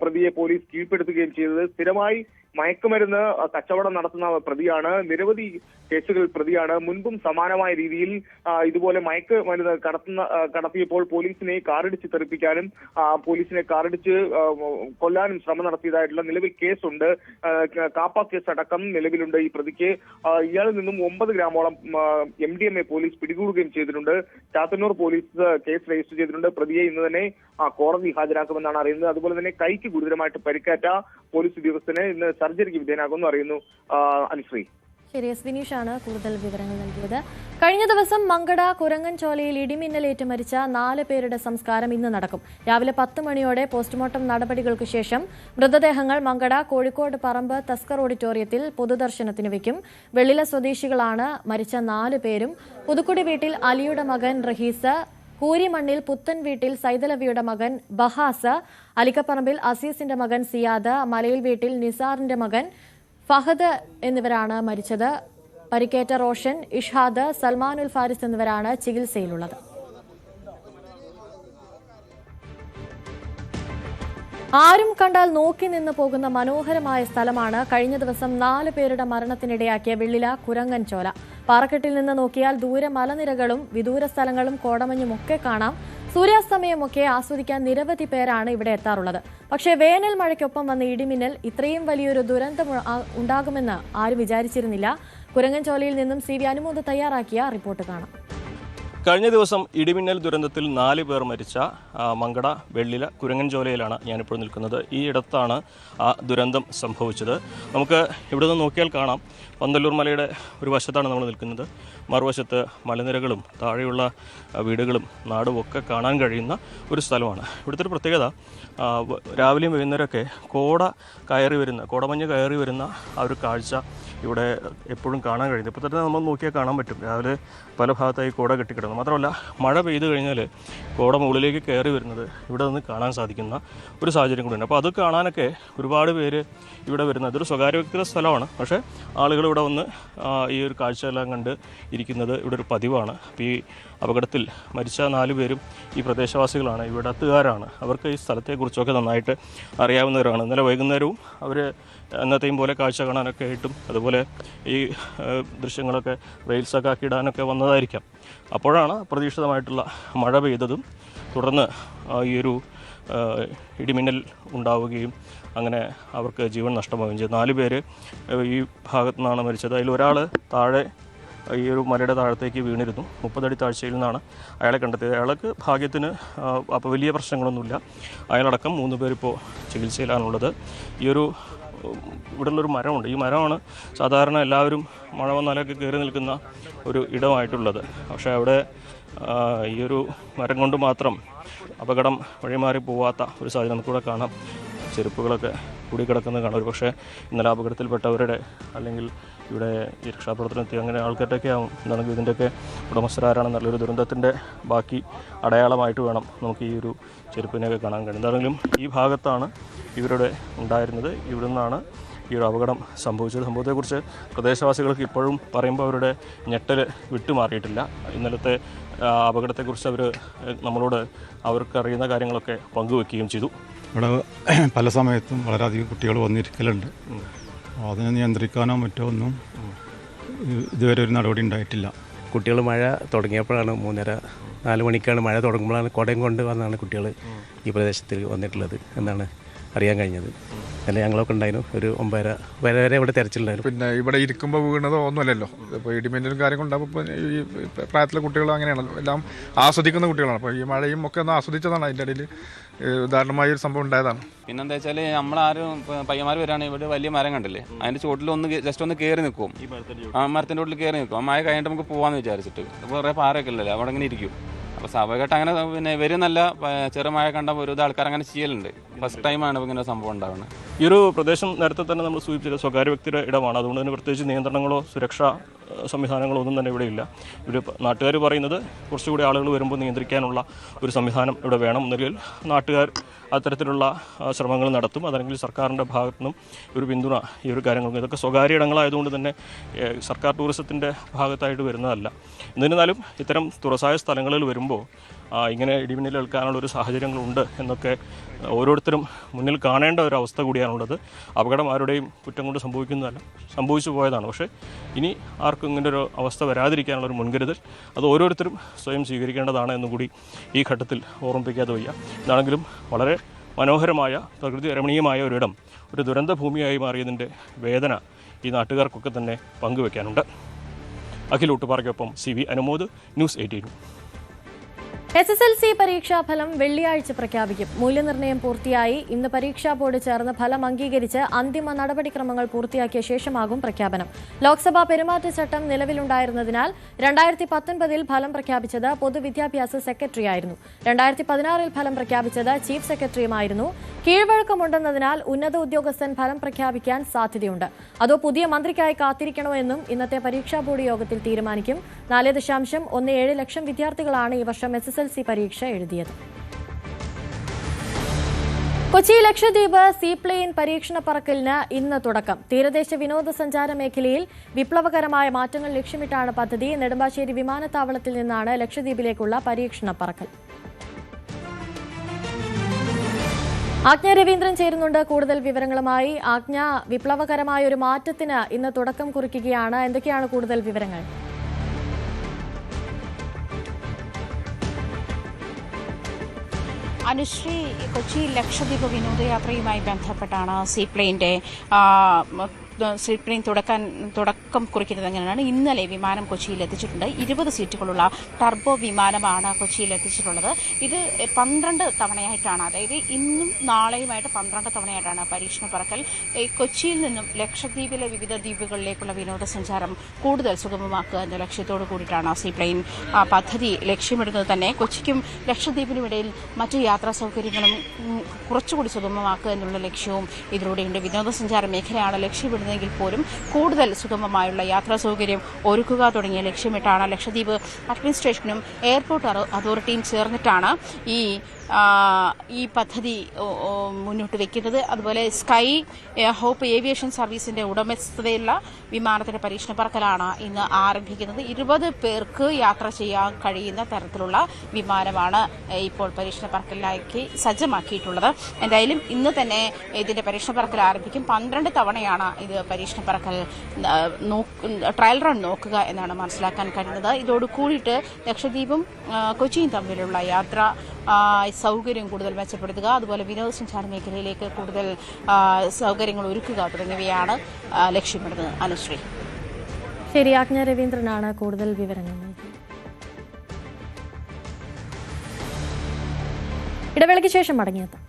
പ്രതിയെ പോലീസ് കീഴ്പ്പെടുത്തുകയും ചെയ്തത്. സ്ഥിരമായി മയക്കുമരുന്ന് കച്ചവടം നടത്തുന്ന പ്രതിയാണ്. നിരവധി കേസുകൾ പ്രതിയാണ്. മുൻപും സമാനമായ രീതിയിൽ ഇതുപോലെ മയക്കുമരുന്ന് കടത്തിയപ്പോൾ പോലീസിനെ കാറിടിച്ച് തെറിപ്പിക്കാനും പോലീസിനെ കാറിടിച്ച് കൊല്ലാനും ശ്രമം നടത്തിയതായിട്ടുള്ള നിലവിൽ കേസുണ്ട്. കാപ്പ കേസ് അടക്കം നിലവിലുണ്ട് ഈ പ്രതിക്ക്. ഇയാളിൽ നിന്നും 9 ഗ്രാമോളം MDMA പോലീസ് പിടികൂടുകയും ചെയ്തിട്ടുണ്ട്. ചാത്തന്നൂർ പോലീസ് കേസ് രജിസ്റ്റർ ചെയ്തിട്ടുണ്ട്. പ്രതിയെ ഇന്ന് തന്നെ കോടതി ഹാജരാക്കുമെന്നാണ് അറിയുന്നത്. അതുപോലെ തന്നെ കൈക്ക് ഗുരുതരമായിട്ട് പരിക്കേറ്റ പോലീസ് ഉദ്യോഗസ്ഥന് ഇന്ന് സർജറിക്ക് വിധേയനാകുമെന്ന് അറിയുന്നു. അനുശ്രീ. ശരി, എസ് വിനീഷാണ് കൂടുതൽ വിവരങ്ങൾ നൽകിയത്. കഴിഞ്ഞ ദിവസം മങ്കട കുരങ്ങൻചോലയിൽ ഇടിമിന്നലേറ്റ് മരിച്ച 4 പേരുടെ സംസ്കാരം ഇന്ന് നടക്കും. രാവിലെ 10 മണിയോടെ പോസ്റ്റ്മോർട്ടം നടപടികൾക്ക് ശേഷം മൃതദേഹങ്ങൾ മങ്കട കോഴിക്കോട് പറമ്പ് തസ്കർ ഓഡിറ്റോറിയത്തിൽ പൊതുദർശനത്തിന് വയ്ക്കും. വെള്ളില സ്വദേശികളാണ് മരിച്ച 4 പേരും. പുതുക്കുടി വീട്ടിൽ അലിയുടെ മകൻ റഹീസ്, കൂരിമണ്ണിൽ പുത്തൻ വീട്ടിൽ സൈതലവിയുടെ മകൻ ബഹാസ്, അലിക്കപ്പറമ്പിൽ അസീസിന്റെ മകൻ സിയാദ്, മലയിൽ വീട്ടിൽ നിസാറിന്റെ മകൻ ഫഹദ് എന്നിവരാണ് മരിച്ചത്. പരിക്കേറ്റ റോഷൻ, ഇഷ്ഹാദ്, സൽമാനുൽ ഫാരിസ് എന്നിവരാണ് ചികിത്സയിലുള്ളത്. ആരും കണ്ടാൽ നോക്കി നിന്ന് പോകുന്ന മനോഹരമായ സ്ഥലമാണ് കഴിഞ്ഞ ദിവസം 4 പേരുടെ മരണത്തിനിടയാക്കിയ വെള്ളില കുരങ്ങൻചോല. പാറക്കെട്ടിൽ നിന്ന് നോക്കിയാൽ ദൂരെ മലനിരകളും വിദൂര സ്ഥലങ്ങളും കോടമഞ്ഞുമൊക്കെ കാണാം. സൂര്യാസ്തമയമൊക്കെ ആസ്വദിക്കാൻ നിരവധി പേരാണ് ഇവിടെ എത്താറുള്ളത്. പക്ഷേ വേനൽ മഴയ്ക്കൊപ്പം വന്ന ഇടിമിന്നൽ ഇത്രയും വലിയൊരു ദുരന്തം ഉണ്ടാകുമെന്ന് ആരും വിചാരിച്ചിരുന്നില്ല. കുരങ്ങൻചോലയിൽ നിന്നും CV അനുമോദ് തയ്യാറാക്കിയ റിപ്പോർട്ട് കാണാം. കഴിഞ്ഞ ദിവസം ഇടിമിന്നൽ ദുരന്തത്തിൽ 4 പേർ മരിച്ച മങ്കട വെള്ളില കുരങ്ങൻചോലയിലാണ് ഞാനിപ്പോൾ നിൽക്കുന്നത്. ഈ ഇടത്താണ് ആ ദുരന്തം സംഭവിച്ചത്. നമുക്ക് ഇവിടെ നിന്ന് നോക്കിയാൽ കാണാം, പന്തല്ലൂർ മലയുടെ ഒരു വശത്താണ് നമ്മൾ നിൽക്കുന്നത്. മറുവശത്ത് മലനിരകളും താഴെയുള്ള വീടുകളും നാടും ഒക്കെ കാണാൻ കഴിയുന്ന ഒരു സ്ഥലമാണ്. ഇവിടുത്തെ ഒരു പ്രത്യേകത, രാവിലെയും വൈകുന്നേരമൊക്കെ കോടമഞ്ഞ് കയറി വരുന്ന ആ ഒരു കാഴ്ച ഇവിടെ എപ്പോഴും കാണാൻ കഴിയുന്നത്. ഇപ്പോൾ തന്നെ നമ്മൾ നോക്കിയാൽ കാണാൻ പറ്റും. രാവിലെ പല ഭാഗത്തായി കോട കെട്ടിക്കിടന്നു. മാത്രമല്ല മഴ പെയ്തു കഴിഞ്ഞാൽ കോട മുകളിലേക്ക് കയറി വരുന്നത് ഇവിടെ നിന്ന് കാണാൻ സാധിക്കുന്ന ഒരു സാഹചര്യം കൂടിയുണ്ട്. അപ്പോൾ അത് കാണാനൊക്കെ ഒരുപാട് പേര് ഇവിടെ വരുന്നത്. ഇതൊരു സ്വകാര്യ വ്യക്തിയുടെ സ്ഥലമാണ്, പക്ഷേ ആളുകൾ ഇവിടെ വന്ന് ഈ ഒരു കാഴ്ചയെല്ലാം കണ്ട് ഇരിക്കുന്നത് ഇവിടെ ഒരു പതിവാണ്. അപ്പോൾ ഈ അപകടത്തിൽ മരിച്ച 4 പേരും ഈ പ്രദേശവാസികളാണ്, ഇവിടത്തുകാരാണ്. അവർക്ക് ഈ സ്ഥലത്തെക്കുറിച്ചൊക്കെ നന്നായിട്ട് അറിയാവുന്നവരാണ്. ഇന്നലെ വൈകുന്നേരവും അവർ എന്നത്തെയും പോലെ കാഴ്ച കാണാനൊക്കെ ആയിട്ടും അതുപോലെ ഈ ദൃശ്യങ്ങളൊക്കെ റെയിൽസൊക്കെ ആക്കിയിടാനൊക്കെ വന്നതായിരിക്കാം. അപ്പോഴാണ് അപ്രതീക്ഷിതമായിട്ടുള്ള മഴ പെയ്തതും തുടർന്ന് ഈ ഒരു ഇടിമിന്നൽ ഉണ്ടാവുകയും അങ്ങനെ അവർക്ക് ജീവൻ നഷ്ടമാവുകയും ചെയ്തു. 4 പേര് ഈ ഭാഗത്തു നിന്നാണ് മരിച്ചത്. അതിൽ ഒരാൾ താഴെ ഈ ഒരു മലയുടെ താഴത്തേക്ക് വീണിരുന്നു. 30 അടി താഴ്ചയിൽ നിന്നാണ് അയാളെ കണ്ടെത്തിയത്. അയാൾക്ക് ഭാഗ്യത്തിന് അപ്പോൾ വലിയ പ്രശ്നങ്ങളൊന്നുമില്ല. അയാളടക്കം 3 പേരിപ്പോൾ ചികിത്സയിലാണുള്ളത്. ഇവിടെയുള്ളൊരു മരമുണ്ട്. ഈ മരമാണ് സാധാരണ എല്ലാവരും മഴ വന്നാലൊക്കെ കയറി നിൽക്കുന്ന ഒരു ഇടമായിട്ടുള്ളത്. പക്ഷേ അവിടെ ഈ ഒരു മരം കൊണ്ട് മാത്രം അപകടം വഴിമാറി പോവാത്ത ഒരു സാഹചര്യം നമുക്കിവിടെ കാണാം. ചെരുപ്പുകളൊക്കെ കൂടിക്കിടക്കുന്നത് കാണാം. ഒരു പക്ഷേ ഇന്നലെ അപകടത്തിൽപ്പെട്ടവരുടെ അല്ലെങ്കിൽ ഇവിടെ ഈ രക്ഷാപ്രവർത്തനത്തി അങ്ങനെ ആൾക്കാരൊക്കെ ആവും. എന്താണെങ്കിൽ ഇതിൻ്റെയൊക്കെ ഉടമസ്ഥരാണെന്നുള്ളൊരു ദുരന്തത്തിൻ്റെ ബാക്കി അടയാളമായിട്ട് വേണം നമുക്ക് ഈ ഒരു ചെരുപ്പിനെയൊക്കെ കാണാൻ കഴിയും. എന്താണെങ്കിലും ഈ ഭാഗത്താണ് ഇവരുടെ ഉണ്ടായിരുന്നത്. ഇവിടെ നിന്നാണ് ഈ ഒരു അപകടം സംഭവിച്ചത്. സംഭവത്തെക്കുറിച്ച് പ്രദേശവാസികൾക്ക് ഇപ്പോഴും പറയുമ്പോൾ അവരുടെ ഞെട്ടൽ വിട്ടുമാറിയിട്ടില്ല. ഇന്നലത്തെ അപകടത്തെക്കുറിച്ച് അവർ നമ്മളോട് അവർക്കറിയുന്ന കാര്യങ്ങളൊക്കെ പങ്കുവെക്കുകയും ചെയ്തു. ഇവിടെ പല സമയത്തും വളരെയധികം കുട്ടികൾ വന്നിരിക്കലുണ്ട്. അതിനെ നിയന്ത്രിക്കാനോ മറ്റോ ഒന്നും ഇതുവരെ ഒരു നടപടി ഉണ്ടായിട്ടില്ല. കുട്ടികൾ മഴ തുടങ്ങിയപ്പോഴാണ് 3:30-4 മണിക്കാണ് മഴ തുടങ്ങുമ്പോഴാണ് കുടയും കൊണ്ട് വന്നാണ് കുട്ടികൾ ഈ പ്രദേശത്തിൽ വന്നിട്ടുള്ളത് എന്നാണ് അറിയാൻ കഴിഞ്ഞത്. അല്ല ഞങ്ങളൊക്കെ ഉണ്ടായിരുന്നു. ഒരു 9:30 വരെ ഇവിടെ തെരച്ചിലുണ്ടായിരുന്നു. പിന്നെ ഇവിടെ ഇരിക്കുമ്പോൾ വീണതോ ഒന്നുമല്ലല്ലോ. ഇപ്പോൾ ഇടിമിന്നലും കാര്യങ്ങളും ഉണ്ടാകുമ്പോൾ ഈ പ്രായത്തിലെ കുട്ടികൾ അങ്ങനെയാണല്ലോ, എല്ലാം ആസ്വദിക്കുന്ന കുട്ടികളാണ്. അപ്പോൾ ഈ മഴയും ഒക്കെ ഒന്ന് ആസ്വദിച്ചതാണ്. അതിൻ്റെ ഇടയിൽ ഉദാഹരണമായ ഒരു സംഭവം ഉണ്ടായതാണ്. പിന്നെന്താ വെച്ചാൽ നമ്മളാരും പയ്യന്മാർ വരാണ് ഇവിടെ വലിയ മരം കണ്ടില്ലേ, അതിൻ്റെ ചുവട്ടിൽ ജസ്റ്റ് ഒന്ന് കയറി നിൽക്കും. ആ മരത്തിൻ്റെ ചുവട്ടിൽ കയറി നിൽക്കും. ആ മഴ കഴിഞ്ഞിട്ട് നമുക്ക് പോകാമെന്ന് വിചാരിച്ചിട്ട്. കുറേ പാറയൊക്കെ ഉള്ളല്ലേ, അവിടെ ഇങ്ങനെ ഇരിക്കും. അപ്പോൾ സ്വാഭാവികമായിട്ട് അങ്ങനെ പിന്നെ ഇവർ നല്ല ചെറുമഴ കണ്ടപ്പോൾ ഒരു ആൾക്കാർ അങ്ങനെ ചെയ്യലുണ്ട്. ഫസ്റ്റ് ടൈമാണ് ഇങ്ങനെ സംഭവം ഉണ്ടാവുന്നത്. ഈ ഒരു പ്രദേശം നേരത്തെ തന്നെ നമ്മൾ സൂചിപ്പിച്ചത് സ്വകാര്യ വ്യക്തിയുടെ ഇടമാണ്. അതുകൊണ്ട് തന്നെ പ്രത്യേകിച്ച് നിയന്ത്രണങ്ങളോ സുരക്ഷാ സംവിധാനങ്ങളോ ഒന്നും തന്നെ ഇവിടെ ഇല്ല. ഇവർ നാട്ടുകാർ പറയുന്നത് കുറച്ചുകൂടി ആളുകൾ വരുമ്പോൾ നിയന്ത്രിക്കാനുള്ള ഒരു സംവിധാനം ഇവിടെ വേണം. ഒന്നുകിൽ നാട്ടുകാർ അത്തരത്തിലുള്ള ശ്രമങ്ങൾ നടത്തും, അതല്ലെങ്കിൽ സർക്കാരിൻ്റെ ഭാഗത്തു നിന്നും ഒരു പിന്തുണ ഈ ഒരു കാര്യങ്ങൾക്ക്. ഇതൊക്കെ സ്വകാര്യ ഇടങ്ങളായതുകൊണ്ട് തന്നെ സർക്കാർ ടൂറിസത്തിൻ്റെ ഭാഗത്തായിട്ട് വരുന്നതല്ല. എന്നിരുന്നാലും ഇത്തരം തുറസായ സ്ഥലങ്ങളിൽ വരുമ്പോൾ ഇങ്ങനെ ഇടിമിന്നലേൽക്കാനുള്ള ഒരു സാഹചര്യങ്ങളുണ്ട് എന്നൊക്കെ ഓരോരുത്തരും മുന്നിൽ കാണേണ്ട ഒരു അവസ്ഥ കൂടിയാണുള്ളത്. അപകടം ആരുടെയും കുറ്റം കൊണ്ട് സംഭവിക്കുന്നതല്ല, സംഭവിച്ചു പോയതാണ്. പക്ഷേ ഇനി ആർക്കും ഇങ്ങനെ ഒരു അവസ്ഥ വരാതിരിക്കാനുള്ള ഒരു മുൻകരുതൽ അത് ഓരോരുത്തരും സ്വയം സ്വീകരിക്കേണ്ടതാണ് എന്നുകൂടി ഈ ഘട്ടത്തിൽ ഓർമ്മിപ്പിക്കാതെ വയ്യ. ഇതാണെങ്കിലും വളരെ മനോഹരമായ പ്രകൃതി രമണീയമായ ഒരിടം ഒരു ദുരന്ത ഭൂമിയായി മാറിയതിൻ്റെ വേദന ഈ നാട്ടുകാർക്കൊക്കെ തന്നെ പങ്കുവെക്കാനുണ്ട്. അഖിൽ ഊട്ടുപാറയ്ക്കൊപ്പം CV അനുമോദ്, ന്യൂസ് 18. SSLC പരീക്ഷാഫലം വെള്ളിയാഴ്ച പ്രഖ്യാപിക്കും. മൂല്യനിർണ്ണയം പൂർത്തിയായി. ഇന്ന് പരീക്ഷാ ബോർഡ് ചേർന്ന് ഫലം അംഗീകരിച്ച് അന്തിമ നടപടിക്രമങ്ങൾ പൂർത്തിയാക്കിയ ശേഷമാകും പ്രഖ്യാപനം. ലോക്സഭാ പെരുമാറ്റച്ചട്ടം നിലവിലുണ്ടായിരുന്നതിനാൽ 2019 ഫലം പ്രഖ്യാപിച്ചത് പൊതുവിദ്യാഭ്യാസ സെക്രട്ടറിയായിരുന്നു. 2016 ഫലം പ്രഖ്യാപിച്ചത് ചീഫ് സെക്രട്ടറിയുമായിരുന്നു. കീഴ്വഴക്കമുണ്ടെന്നതിനാൽ ഉന്നത ഉദ്യോഗസ്ഥൻ ഫലം പ്രഖ്യാപിക്കാൻ സാധ്യതയുണ്ട്. അതോ പുതിയ മന്ത്രിക്കായി കാത്തിരിക്കണോ എന്നും ഇന്നത്തെ പരീക്ഷാ ബോർഡ് യോഗത്തിൽ തീരുമാനിക്കും. 4.17 ലക്ഷം വിദ്യാർത്ഥികളാണ് ഈ വർഷം SSLC പരീക്ഷ എഴുതിയത്. കൊച്ചി ലക്ഷദ്വീപ് സീപ്ലെയിൻ പരീക്ഷണ പറക്കലിന് ഇന്ന് തുടക്കം. തീരദേശ വിനോദസഞ്ചാര മേഖലയിൽ വിപ്ലവകരമായ മാറ്റങ്ങൾ ലക്ഷ്യമിട്ടാണ് പദ്ധതി. നെടുമ്പാശ്ശേരി വിമാനത്താവളത്തിൽ നിന്നാണ് ലക്ഷദ്വീപിലേക്കുള്ള പരീക്ഷണ പറക്കൽ. ആജ്ഞ രവീന്ദ്രൻ ചേരുന്നുണ്ട് കൂടുതൽ വിവരങ്ങളുമായി. ആജ്ഞ, വിപ്ലവകരമായ ഒരു മാറ്റത്തിന് ഇന്ന് തുടക്കം കുറിക്കുകയാണ്. എന്തൊക്കെയാണ് കൂടുതൽ വിവരങ്ങൾ? അനുശ്രീ, കൊച്ചി ലക്ഷദ്വീപ് വിനോദയാത്രയുമായി ബന്ധപ്പെട്ടാണ് സീപ്ലെയിൻ്റെ തുടക്കം കുറിക്കുന്നത്. അങ്ങനെയാണ് ഇന്നലെ വിമാനം കൊച്ചിയിൽ എത്തിച്ചിട്ടുണ്ട്. 20 സീറ്റുകളുള്ള ടർബോ വിമാനമാണ് കൊച്ചിയിൽ എത്തിച്ചിട്ടുള്ളത്. ഇത് 12 തവണയായിട്ടാണ്, അതായത് ഇന്നും നാളെയുമായിട്ട് 12 തവണയായിട്ടാണ് പരീക്ഷണ പറക്കൽ. കൊച്ചിയിൽ നിന്നും ലക്ഷദ്വീപിലെ വിവിധ ദ്വീപുകളിലേക്കുള്ള വിനോദസഞ്ചാരം കൂടുതൽ സുഗമമാക്കുക എന്ന ലക്ഷ്യത്തോടു കൂടിയിട്ടാണ് സീപ്ലെയിൻ പദ്ധതി ലക്ഷ്യമിടുന്നത്. തന്നെ കൊച്ചിക്കും ലക്ഷദ്വീപിനുമിടയിൽ മറ്റ് യാത്രാ സൗകര്യങ്ങളും കുറച്ചുകൂടി സുഗമമാക്കുക എന്നുള്ള ലക്ഷ്യവും ഇതിലൂടെയുണ്ട്. വിനോദസഞ്ചാര മേഖലയാണ് ലക്ഷ്യമിടുന്നത് എങ്കിൽ പോലും കൂടുതൽ സുഗമമായുള്ള യാത്രാ സൗകര്യം ഒരുക്കുക തുടങ്ങിയ ലക്ഷ്യമിട്ടാണ് ലക്ഷദ്വീപ് അഡ്മിനിസ്ട്രേഷനും എയർപോർട്ട് അതോറിറ്റിയും ചേർന്നിട്ടാണ് ഈ പദ്ധതി മുന്നോട്ട് വയ്ക്കുന്നത്. അതുപോലെ സ്കൈ ഹോപ്പ് ഏവിയേഷൻ സർവീസിന്റെ ഉടമസ്ഥതയുള്ള വിമാനത്തിന്റെ പരീക്ഷണ പറക്കലാണ് ഇന്ന് ആരംഭിക്കുന്നത്. 20 പേർക്ക് യാത്ര ചെയ്യാൻ കഴിയുന്ന തരത്തിലുള്ള വിമാനമാണ് ഇപ്പോൾ പരീക്ഷണ പറക്കലിലേക്ക് സജ്ജമാക്കിയിട്ടുള്ളത്. എന്തായാലും ഇന്ന് തന്നെ ഇതിന്റെ പരീക്ഷണ പറക്കൽ ആരംഭിക്കും. 12 തവണയാണ് ഇത് പരീക്ഷണ പറക്കൽ ട്രയൽ റൺ നോക്കുക എന്നാണ് മനസ്സിലാക്കാൻ കഴിയുന്നത്. ഇതോട് കൂടിയിട്ട് ലക്ഷദ്വീപും കൊച്ചിയും തമ്മിലുള്ള യാത്ര സൗകര്യം കൂടുതൽ മെച്ചപ്പെടുത്തുക, അതുപോലെ വിനോദസഞ്ചാര മേഖലയിലേക്ക് കൂടുതൽ സൗകര്യങ്ങൾ ഒരുക്കുക തുടങ്ങിയവയാണ് ലക്ഷ്യമിടുന്നത്. അനുശ്രീ. ശരി, ആജ്ഞ രവീന്ദ്രനാണ് കൂടുതൽ വിവരങ്ങൾ. ഇടവേളയ്ക്ക് ശേഷം മടങ്ങിയെത്താം.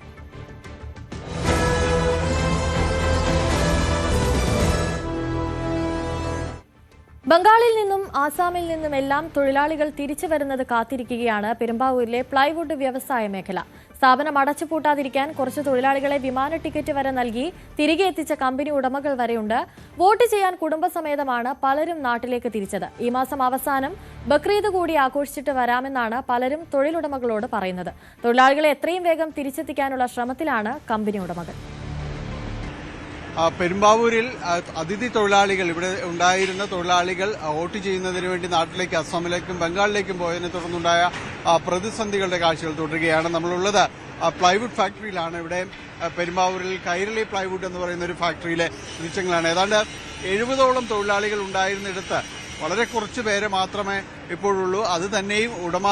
ബംഗാളിൽ നിന്നും ആസാമിൽ നിന്നുമെല്ലാം തൊഴിലാളികൾ തിരിച്ചു വരുന്നത് കാത്തിരിക്കുകയാണ് പെരുമ്പാവൂരിലെ പ്ലൈവുഡ് വ്യവസായ മേഖല. സ്ഥാപനം അടച്ചുപൂട്ടാതിരിക്കാൻ കുറച്ച് തൊഴിലാളികളെ വിമാന ടിക്കറ്റ് വരെ നൽകി തിരികെ എത്തിച്ച കമ്പനി ഉടമകൾ വരെയുണ്ട്. വോട്ട് ചെയ്യാൻ കുടുംബസമേതമാണ് പലരും നാട്ടിലേക്ക് തിരിച്ചത്. ഈ മാസം അവസാനം ബക്രീദ് കൂടി ആഘോഷിച്ചിട്ട് വരാമെന്നാണ് പലരും തൊഴിലുടമകളോട് പറയുന്നത്. തൊഴിലാളികളെ എത്രയും വേഗം തിരിച്ചെത്തിക്കാനുള്ള ശ്രമത്തിലാണ് കമ്പനി ഉടമകൾ. പെരുമ്പാവൂരിൽ അതിഥി തൊഴിലാളികൾ, ഇവിടെ ഉണ്ടായിരുന്ന തൊഴിലാളികൾ വോട്ട് ചെയ്യുന്നതിന് വേണ്ടി നാട്ടിലേക്ക് അസമിലേക്കും ബംഗാളിലേക്കും പോയതിനെ തുടർന്നുണ്ടായ പ്രതിസന്ധികളുടെ കാഴ്ചകൾ തുടരുകയാണ്. നമ്മളുള്ളത് പ്ലൈവുഡ് ഫാക്ടറിയിലാണ്. ഇവിടെ പെരുമ്പാവൂരിൽ കൈരളി പ്ലൈവുഡ് എന്ന് പറയുന്ന ഒരു ഫാക്ടറിയിലെ ദൃശ്യങ്ങളാണ്. ഏതാണ്ട് 70ഓളം തൊഴിലാളികൾ ഉണ്ടായിരുന്നിടത്ത് വളരെ കുറച്ച് പേരെ മാത്രമേ ഇപ്പോഴുള്ളൂ. അത് തന്നെയും ഉടമ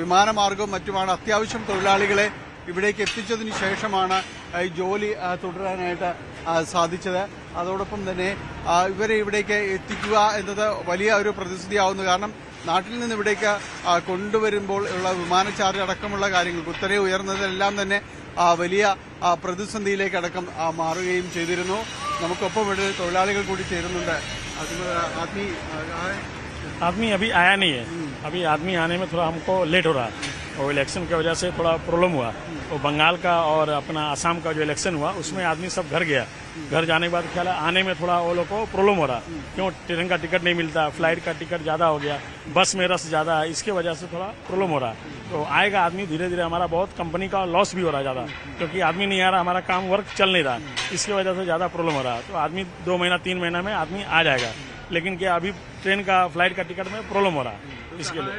വിമാനമാർഗവും മറ്റുമാണ് അത്യാവശ്യം തൊഴിലാളികളെ ഇവിടേക്ക് എത്തിച്ചതിന് ശേഷമാണ് ഈ ജോലി തുടരാനായിട്ട് സാധിച്ചത്. അതോടൊപ്പം തന്നെ ഇവരെ ഇവിടേക്ക് എത്തിക്കുക എന്നത് വലിയ ഒരു പ്രതിസന്ധിയാവുന്നു. കാരണം നാട്ടിൽ നിന്ന് ഇവിടേക്ക് കൊണ്ടുവരുമ്പോൾ ഉള്ള വിമാന ചാർജ് അടക്കമുള്ള കാര്യങ്ങൾ കുത്തനെ ഉയർന്നതെല്ലാം തന്നെ വലിയ പ്രതിസന്ധിയിലേക്കടക്കം മാറുകയും ചെയ്തിരുന്നു. നമുക്കൊപ്പം ഇവിടെ തൊഴിലാളികൾ കൂടി ചേരുന്നുണ്ട്. आदमी अभी आया नहीं है। अभी आदमी आने में थोड़ा हमको लेट हो रहा है और इलेक्शन की वजह से थोड़ा प्रॉब्लम हुआ। वो बंगाल का और अपना असम का जो इलेक्शन हुआ उसमें आदमी सब घर गया। घर जाने के बाद ख्याल है आने में थोड़ा वो लोग को प्रॉब्लम हो रहा। क्यों ट्रेन का टिकट नहीं मिलता, फ्लाइट का टिकट ज़्यादा हो गया, बस में रश ज़्यादा है, इसके वजह से थोड़ा प्रॉब्लम हो रहा है। तो आएगा आदमी धीरे धीरे। हमारा बहुत कंपनी का लॉस भी हो रहा है ज़्यादा, क्योंकि आदमी नहीं आ रहा, हमारा काम वर्क चल नहीं रहा, इसकी वजह से ज़्यादा प्रॉब्लम हो रहा है। तो आदमी 2 महीना 3 महीना में आदमी आ जाएगा, लेकिन क्या अभी ट्रेन का फ्लाइट का टिकट में प्रॉब्लम हो रहा है। इसके लिए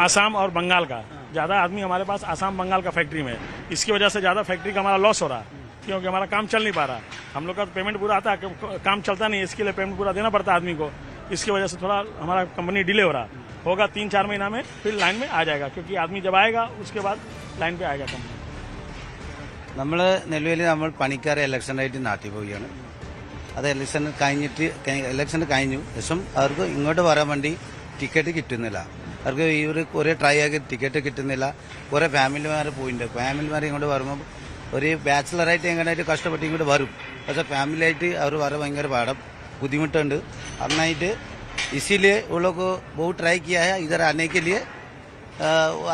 आसाम और बंगाल का ज़्यादा आदमी हमारे पास आसाम बंगाल का फैक्ट्री में, इसकी वजह से ज़्यादा फैक्ट्री का हमारा लॉस हो रहा है, क्योंकि हमारा काम चल नहीं पा रहा। हम लोग का पेमेंट पूरा आता है, काम चलता नहीं, इसके लिए पेमेंट पूरा देना पड़ता है आदमी को। इसकी वजह से थोड़ा हमारा कंपनी डिले हो रहा होगा। 3-4 महीना में फिर लाइन में आ जाएगा, क्योंकि आदमी जब आएगा उसके बाद लाइन पे आएगा कंपनी। നമ്മൾ നിലവിൽ നമ്മൾ പണിക്കാരെ ഇലക്ഷനായിട്ട് നാട്ടിൽ പോവുകയാണ്. അത് ഇലക്ഷൻ കഴിഞ്ഞു ശേഷം അവർക്ക് ഇങ്ങോട്ട് വരാൻ വേണ്ടി ടിക്കറ്റ് കിട്ടുന്നില്ല. അവർക്ക് ഇവർ കുറേ ട്രൈ ആക്കി ടിക്കറ്റ് കിട്ടുന്നില്ല. കുറേ ഫാമിലിമാർ പോയിട്ടുണ്ട്. ഫാമിലിമാർ ഇങ്ങോട്ട് വരുമ്പോൾ ഒരു ബാച്ചിലറായിട്ട് എങ്ങനെയായിട്ട് കഷ്ടപ്പെട്ട് ഇങ്ങോട്ട് വരും. പക്ഷേ ഫാമിലിയായിട്ട് അവർ വരാൻ ഭയങ്കര बुद्धिमुട്ടുണ്ട്. अन्नाइट इसीलिए वो लोग बहुत ट्राई किया है इधर आने के लिए.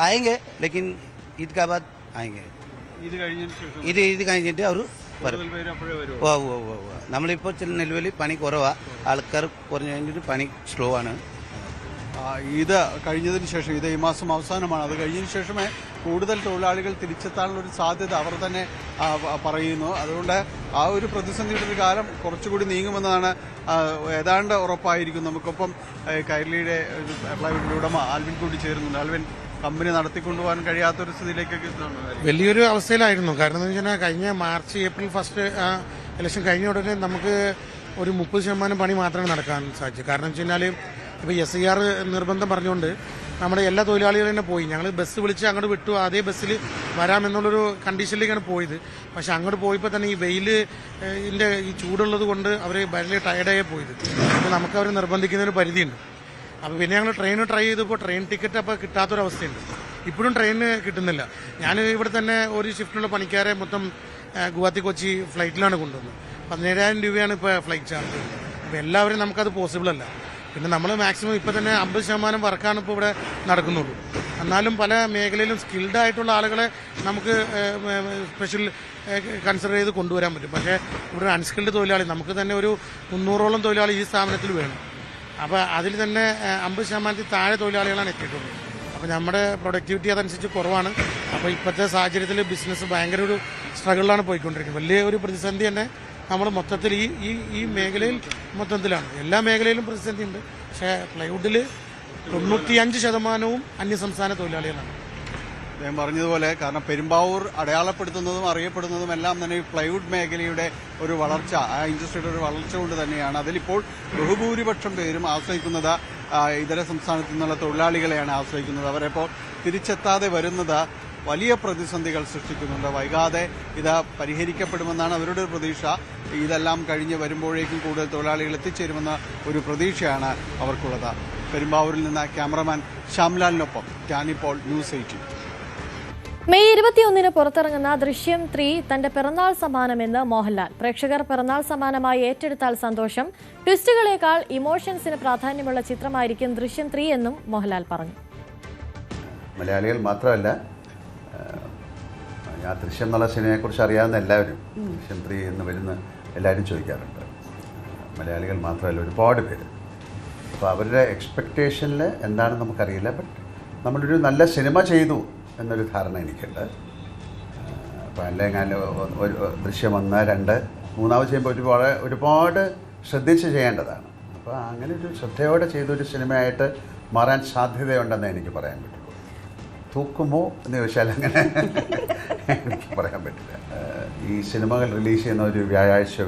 आएंगे लेकिन ईद का बाद आएंगे. ഇത് കഴിഞ്ഞിട്ട് അവർ വരും. നമ്മളിപ്പോൾ നിലവിൽ പണി കുറവാണ്, ആൾക്കാർ കുറഞ്ഞു കഴിഞ്ഞിട്ട് പണി സ്ലോ ആണ്. ഇത് കഴിഞ്ഞതിന് ശേഷം, ഇത് ഈ മാസം അവസാനമാണ്, അത് കഴിഞ്ഞതിന് ശേഷമേ കൂടുതൽ തൊഴിലാളികൾ തിരിച്ചെത്താനുള്ളൊരു സാധ്യത അവർ തന്നെ പറയുന്നു. അതുകൊണ്ട് ആ ഒരു പ്രതിസന്ധിയുടെ ഒരു കാലം കുറച്ചുകൂടി നീങ്ങുമെന്നാണ് ഏതാണ്ട് ഉറപ്പായിരിക്കും. നമുക്കൊപ്പം കൈരളിയുടെ പ്ലൈവുഡ് ഉടമ ആൽവിൻ കൂടി ചേരുന്നുണ്ട്. ആൽവിൻ, കമ്പനി നടത്തിക്കൊണ്ടുപോകാൻ കഴിയാത്തൊരു സ്ഥിതിയിലേക്കൊക്കെ വലിയൊരു അവസ്ഥയിലായിരുന്നു. കാരണം എന്ന് വെച്ചാൽ കഴിഞ്ഞ മാർച്ച് ഏപ്രിൽ ഫസ്റ്റ് ഇലക്ഷൻ കഴിഞ്ഞ ഉടനെ നമുക്ക് ഒരു 30% പണി മാത്രമേ നടക്കാൻ സാധിച്ചു. കാരണം വെച്ച് കഴിഞ്ഞാൽ ഇപ്പോൾ SIR നിർബന്ധം പറഞ്ഞുകൊണ്ട് നമ്മുടെ എല്ലാ തൊഴിലാളികളും തന്നെ പോയി. ഞങ്ങൾ ബസ് വിളിച്ച് അങ്ങോട്ട് വിട്ടു, അതേ ബസ്സിൽ വരാമെന്നുള്ളൊരു കണ്ടീഷനിലേക്കാണ് പോയത്. പക്ഷെ അങ്ങോട്ട് പോയപ്പോൾ തന്നെ ഈ വെയിലിൻ്റെ ഈ ചൂടുള്ളത് കൊണ്ട് അവർ വളരെ ടയർഡായി പോയത്. അപ്പോൾ നമുക്ക് അവർ നിർബന്ധിക്കുന്നതിന് പരിധിയുണ്ട്. അപ്പോൾ പിന്നെ ഞങ്ങൾ ട്രെയിൻ ട്രൈ ചെയ്തപ്പോൾ ട്രെയിൻ ടിക്കറ്റ് അപ്പോൾ കിട്ടാത്തൊരവസ്ഥയുണ്ട്. ഇപ്പോഴും ട്രെയിന് കിട്ടുന്നില്ല. ഞാൻ ഇവിടെ തന്നെ ഒരു ഷിഫ്റ്റിനുള്ള പണിക്കാരെ മൊത്തം ഗുവാഹത്തി കൊച്ചി ഫ്ലൈറ്റിലാണ് കൊണ്ടുവന്നത്. 17,000 രൂപയാണ് ഇപ്പോൾ ഫ്ലൈറ്റ് ചാർജ്. അപ്പോൾ എല്ലാവരും നമുക്കത് പോസിബിൾ അല്ല. പിന്നെ നമ്മൾ മാക്സിമം ഇപ്പോൾ തന്നെ 50% വർക്കാണ് ഇപ്പോൾ ഇവിടെ നടക്കുന്നുള്ളൂ. എന്നാലും പല മേഖലയിലും സ്കിൽഡ് ആയിട്ടുള്ള ആളുകളെ നമുക്ക് സ്പെഷ്യൽ കൺസിഡർ ചെയ്ത് കൊണ്ടുവരാൻ പറ്റും. പക്ഷേ ഇവിടെ അൺസ്കിൽഡ് തൊഴിലാളി നമുക്ക് തന്നെ ഒരു 300ഓളം തൊഴിലാളി ഈ സ്ഥാപനത്തിൽ വേണം. അപ്പോൾ അതിൽ തന്നെ 50% താഴെ തൊഴിലാളികളാണ് എത്തിയിട്ടുള്ളത്. അപ്പോൾ നമ്മുടെ പ്രൊഡക്ടിവിറ്റി അതനുസരിച്ച് കുറവാണ്. അപ്പോൾ ഇപ്പോഴത്തെ സാഹചര്യത്തിൽ ബിസിനസ് ഭയങ്കര ഒരു സ്ട്രഗിളിലാണ് പോയിക്കൊണ്ടിരിക്കുന്നത്. വലിയ ഒരു പ്രതിസന്ധി തന്നെ നമ്മൾ മൊത്തത്തിൽ ഈ മേഖലയിൽ മൊത്തത്തിലാണ്. എല്ലാ മേഖലയിലും പ്രതിസന്ധി ഉണ്ട്. പക്ഷേ പ്ലൈവുഡിൽ 95% അന്യസംസ്ഥാന തൊഴിലാളികളാണ്. അദ്ദേഹം പറഞ്ഞതുപോലെ, കാരണം പെരുമ്പാവൂർ അടയാളപ്പെടുത്തുന്നതും അറിയപ്പെടുന്നതും എല്ലാം തന്നെ ഈ പ്ലൈവുഡ് മേഖലയുടെ ഒരു വളർച്ച, ആ ഇൻഡസ്ട്രിയുടെ ഒരു വളർച്ച കൊണ്ട് തന്നെയാണ്. അതിലിപ്പോൾ ബഹുഭൂരിപക്ഷം പേരും ആശ്രയിക്കുന്നത് ഇതര സംസ്ഥാനത്തു നിന്നുള്ള തൊഴിലാളികളെയാണ് ആശ്രയിക്കുന്നത്. അവരെപ്പോൾ തിരിച്ചെത്താതെ വരുന്നത് വലിയ പ്രതിസന്ധികൾ സൃഷ്ടിക്കുന്നുണ്ട്. വൈകാതെ ഇത് പരിഹരിക്കപ്പെടുമെന്നാണ് അവരുടെ ഒരു പ്രതീക്ഷ. ഇതെല്ലാം കഴിഞ്ഞ് വരുമ്പോഴേക്കും കൂടുതൽ തൊഴിലാളികൾ എത്തിച്ചേരുമെന്ന ഒരു പ്രതീക്ഷയാണ് അവർക്കുള്ളത്. പെരുമ്പാവൂരിൽ നിന്ന് ക്യാമറമാൻ ശ്യാംലാലിനൊപ്പം ടാനിപ്പോൾ ന്യൂസ് 18. മെയ് 21 പുറത്തിറങ്ങുന്ന ദൃശ്യം 3 തന്റെ പിറന്നാൾ സമ്മാനമെന്ന് മോഹൻലാൽ. പ്രേക്ഷകർ പിറന്നാൾ സമ്മാനമായി ഏറ്റെടുത്താൽ സന്തോഷം. ട്വിസ്റ്റുകളേക്കാൾ ഇമോഷൻസിന് പ്രാധാന്യമുള്ള ചിത്രമായിരിക്കും ദൃശ്യം 3 എന്നും മോഹൻലാൽ പറഞ്ഞു. മലയാളികൾ മാത്രമല്ല, ആ ദൃശ്യം എന്നുള്ള സിനിമയെക്കുറിച്ച് അറിയാവുന്ന എല്ലാവരും ദൃശ്യം 3 എന്ന് വരുന്ന എല്ലാവരും ചോദിക്കാറുണ്ട്. മലയാളികൾ മാത്രമല്ല, ഒരുപാട് പേര്. അപ്പോൾ അവരുടെ എക്സ്പെക്റ്റേഷനിൽ എന്താണെന്ന് നമുക്കറിയില്ല. ബട്ട് നമ്മളൊരു നല്ല സിനിമ ചെയ്തു എന്നൊരു ധാരണ എനിക്കുണ്ട്. അപ്പോൾ അല്ലെങ്കിൽ ഒരു ദൃശ്യം 1, 2, 3 ചെയ്യുമ്പോൾ ഒരുപാട് ശ്രദ്ധിച്ച് ചെയ്യേണ്ടതാണ്. അപ്പോൾ അങ്ങനെ ഒരു ശ്രദ്ധയോടെ ചെയ്തൊരു സിനിമയായിട്ട് മാറാൻ സാധ്യതയുണ്ടെന്ന് എനിക്ക് പറയാൻ പറ്റുള്ളൂ. തൂക്കുമോ എന്ന് ചോദിച്ചാൽ അങ്ങനെ എനിക്ക് പറയാൻ പറ്റില്ല. ഈ സിനിമകൾ റിലീസ് ചെയ്യുന്ന ഒരു വ്യാഴാഴ്ചയോ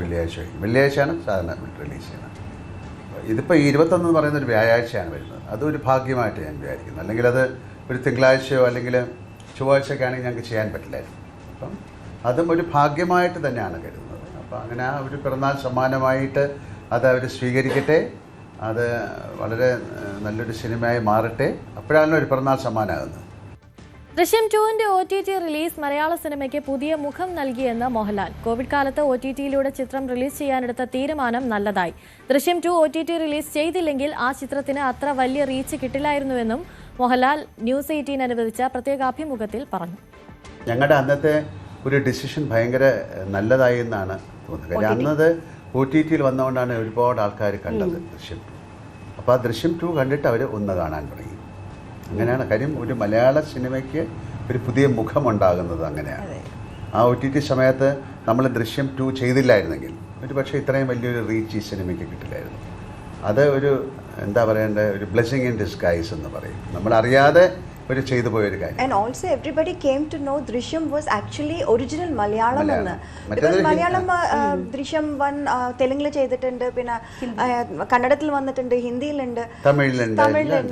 വെള്ളിയാഴ്ചയാണ് സാധാരണ റിലീസ് ചെയ്യുന്നത്. ഇതിപ്പോൾ 21 എന്ന് പറയുന്ന ഒരു വ്യാഴാഴ്ചയാണ് വരുന്നത്. അതൊരു ഭാഗ്യമായിട്ട് ഞാൻ വിചാരിക്കുന്നു. അല്ലെങ്കിൽ അത് ഒരു തിങ്കളാഴ്ചയോ അല്ലെങ്കിൽ ചൊവ്വാഴ്ചയൊക്കെയാണെങ്കിൽ ഞങ്ങൾക്ക് ചെയ്യാൻ പറ്റില്ലായിരുന്നു. അപ്പം അതും ഒരു ഭാഗ്യമായിട്ട് തന്നെയാണ് കരുതുന്നത്. അപ്പോൾ അങ്ങനെ ആ ഒരു പിറന്നാൾ സമ്മാനമായിട്ട് അത് അവർ സ്വീകരിക്കട്ടെ. അത് വളരെ നല്ലൊരു സിനിമയായി മാറട്ടെ. അപ്പോഴാണല്ലോ ഒരു പിറന്നാൾ സമ്മാനമാകുന്നത്. ദൃശ്യം 2-ന്റെ OTT റിലീസ് മലയാള സിനിമയ്ക്ക് പുതിയ മുഖം നൽകിയെന്ന് മോഹൻലാൽ. കോവിഡ് കാലത്ത് OTT-യിലൂടെ ചിത്രം റിലീസ് ചെയ്യാനെടുത്ത തീരുമാനം നല്ലതായി. ദൃശ്യം 2 OTT റിലീസ് ചെയ്തില്ലെങ്കിൽ ആ ചിത്രത്തിന് അത്ര വലിയ റീച്ച് കിട്ടില്ലായിരുന്നുവെന്നും മോഹൻലാൽ ന്യൂസ് 18 അനുവദിച്ച പ്രത്യേക അഭിമുഖത്തിൽ പറഞ്ഞു. ഞങ്ങളുടെ അന്നത്തെ ഒരു ഡിസിഷൻ ഭയങ്കര നല്ലതായി എന്നാണ് തോന്നുന്നത്. കാര്യം അന്നത് OTT-യിൽ വന്നുകൊണ്ടാണ് ഒരുപാട് ആൾക്കാർ കണ്ടത് ദൃശ്യം. അപ്പോൾ ആ ദൃശ്യം 2 കണ്ടിട്ട് അവർ ഒന്ന് കാണാൻ തുടങ്ങി. അങ്ങനെയാണ് കാര്യം. ഒരു മലയാള സിനിമയ്ക്ക് ഒരു പുതിയ മുഖമുണ്ടാകുന്നത് അങ്ങനെയാണ്. ആ OTT സമയത്ത് നമ്മൾ ദൃശ്യം 2 ചെയ്തില്ലായിരുന്നെങ്കിൽ ഒരു പക്ഷേ ഇത്രയും വലിയൊരു റീച്ച് ഈ സിനിമയ്ക്ക് കിട്ടില്ലായിരുന്നു. അത് ഒരു എന്താ പറയേണ്ട ഒരു ബ്ലെസ്സിങ് ഇൻ ഡിസ്ഗൈസ് എന്ന് പറയും. നമ്മളറിയാതെ ഒരു ചെയ്തു പോയൊരു കാര്യം. And also everybody came to know Drishyam was actually original Malayalam എന്ന്. Because മലയാളം ദൃശ്യം 1 തെലുങ്കിൽ ചെയ്തിട്ടുണ്ട്, പിന്നെ കന്നഡത്തിൽ വന്നിട്ടുണ്ട്, ഹിന്ദിയിലുണ്ട്, തമിഴിലുണ്ട്,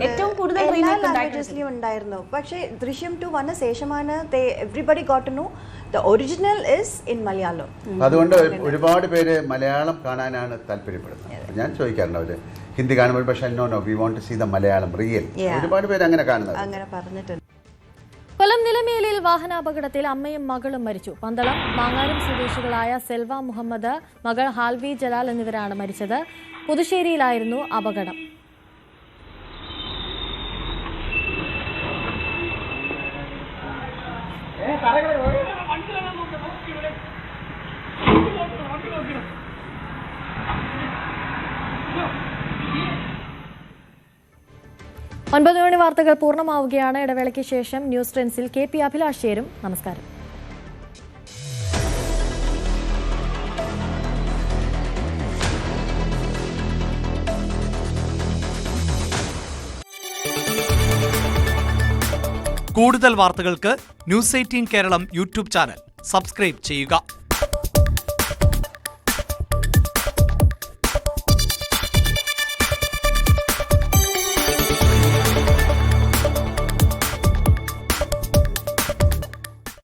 ഏറ്റവും കൂടുതൽ ലാംഗ്വേജസിലും ഉണ്ടായിരുന്നു. പക്ഷേ ദൃശ്യം 2 വന്ന ശേഷമാണ് everybody got to know the original is in Malayalam. അതുകൊണ്ട് ഒരുപാട് പേര് മലയാളം കാണാനാണ് താല്പര്യപ്പെടുന്നത്. ഞാൻ ചോദിക്കാറുണ്ട് അവര് ഹിന്ദി കാണുമ്പോൾ പക്ഷേ no we won't to see the Malayalam real. ഒരുപാട് പേര് അങ്ങനെ കാണുന്നത്. അങ്ങനെ പറഞ്ഞിട്ടുണ്ട്. കൊല്ലം നിലമേലിൽ വാഹനാപകടത്തിൽ അമ്മയും മകളും മരിച്ചു. പന്തളം മാങ്ങാരം സ്വദേശികളായ സെൽവ മുഹമ്മദ്, മകൾ ഹാൽവി ജലാൽ എന്നിവരാണ് മരിച്ചത്. പുതുശ്ശേരിയിലായിരുന്നു അപകടം. ഒൻപത് മണി വാർത്തകൾ പൂർണ്ണമാവുകയാണ്. ഇടവേളയ്ക്ക് ശേഷം ന്യൂസ് ട്രെൻഡ്സിൽ KP അഭിലാഷ് ചേരും. നമസ്കാരം. കൂടുതൽ വാർത്തകൾക്ക് news 18 Keralam YouTube channel subscribe ചെയ്യുക.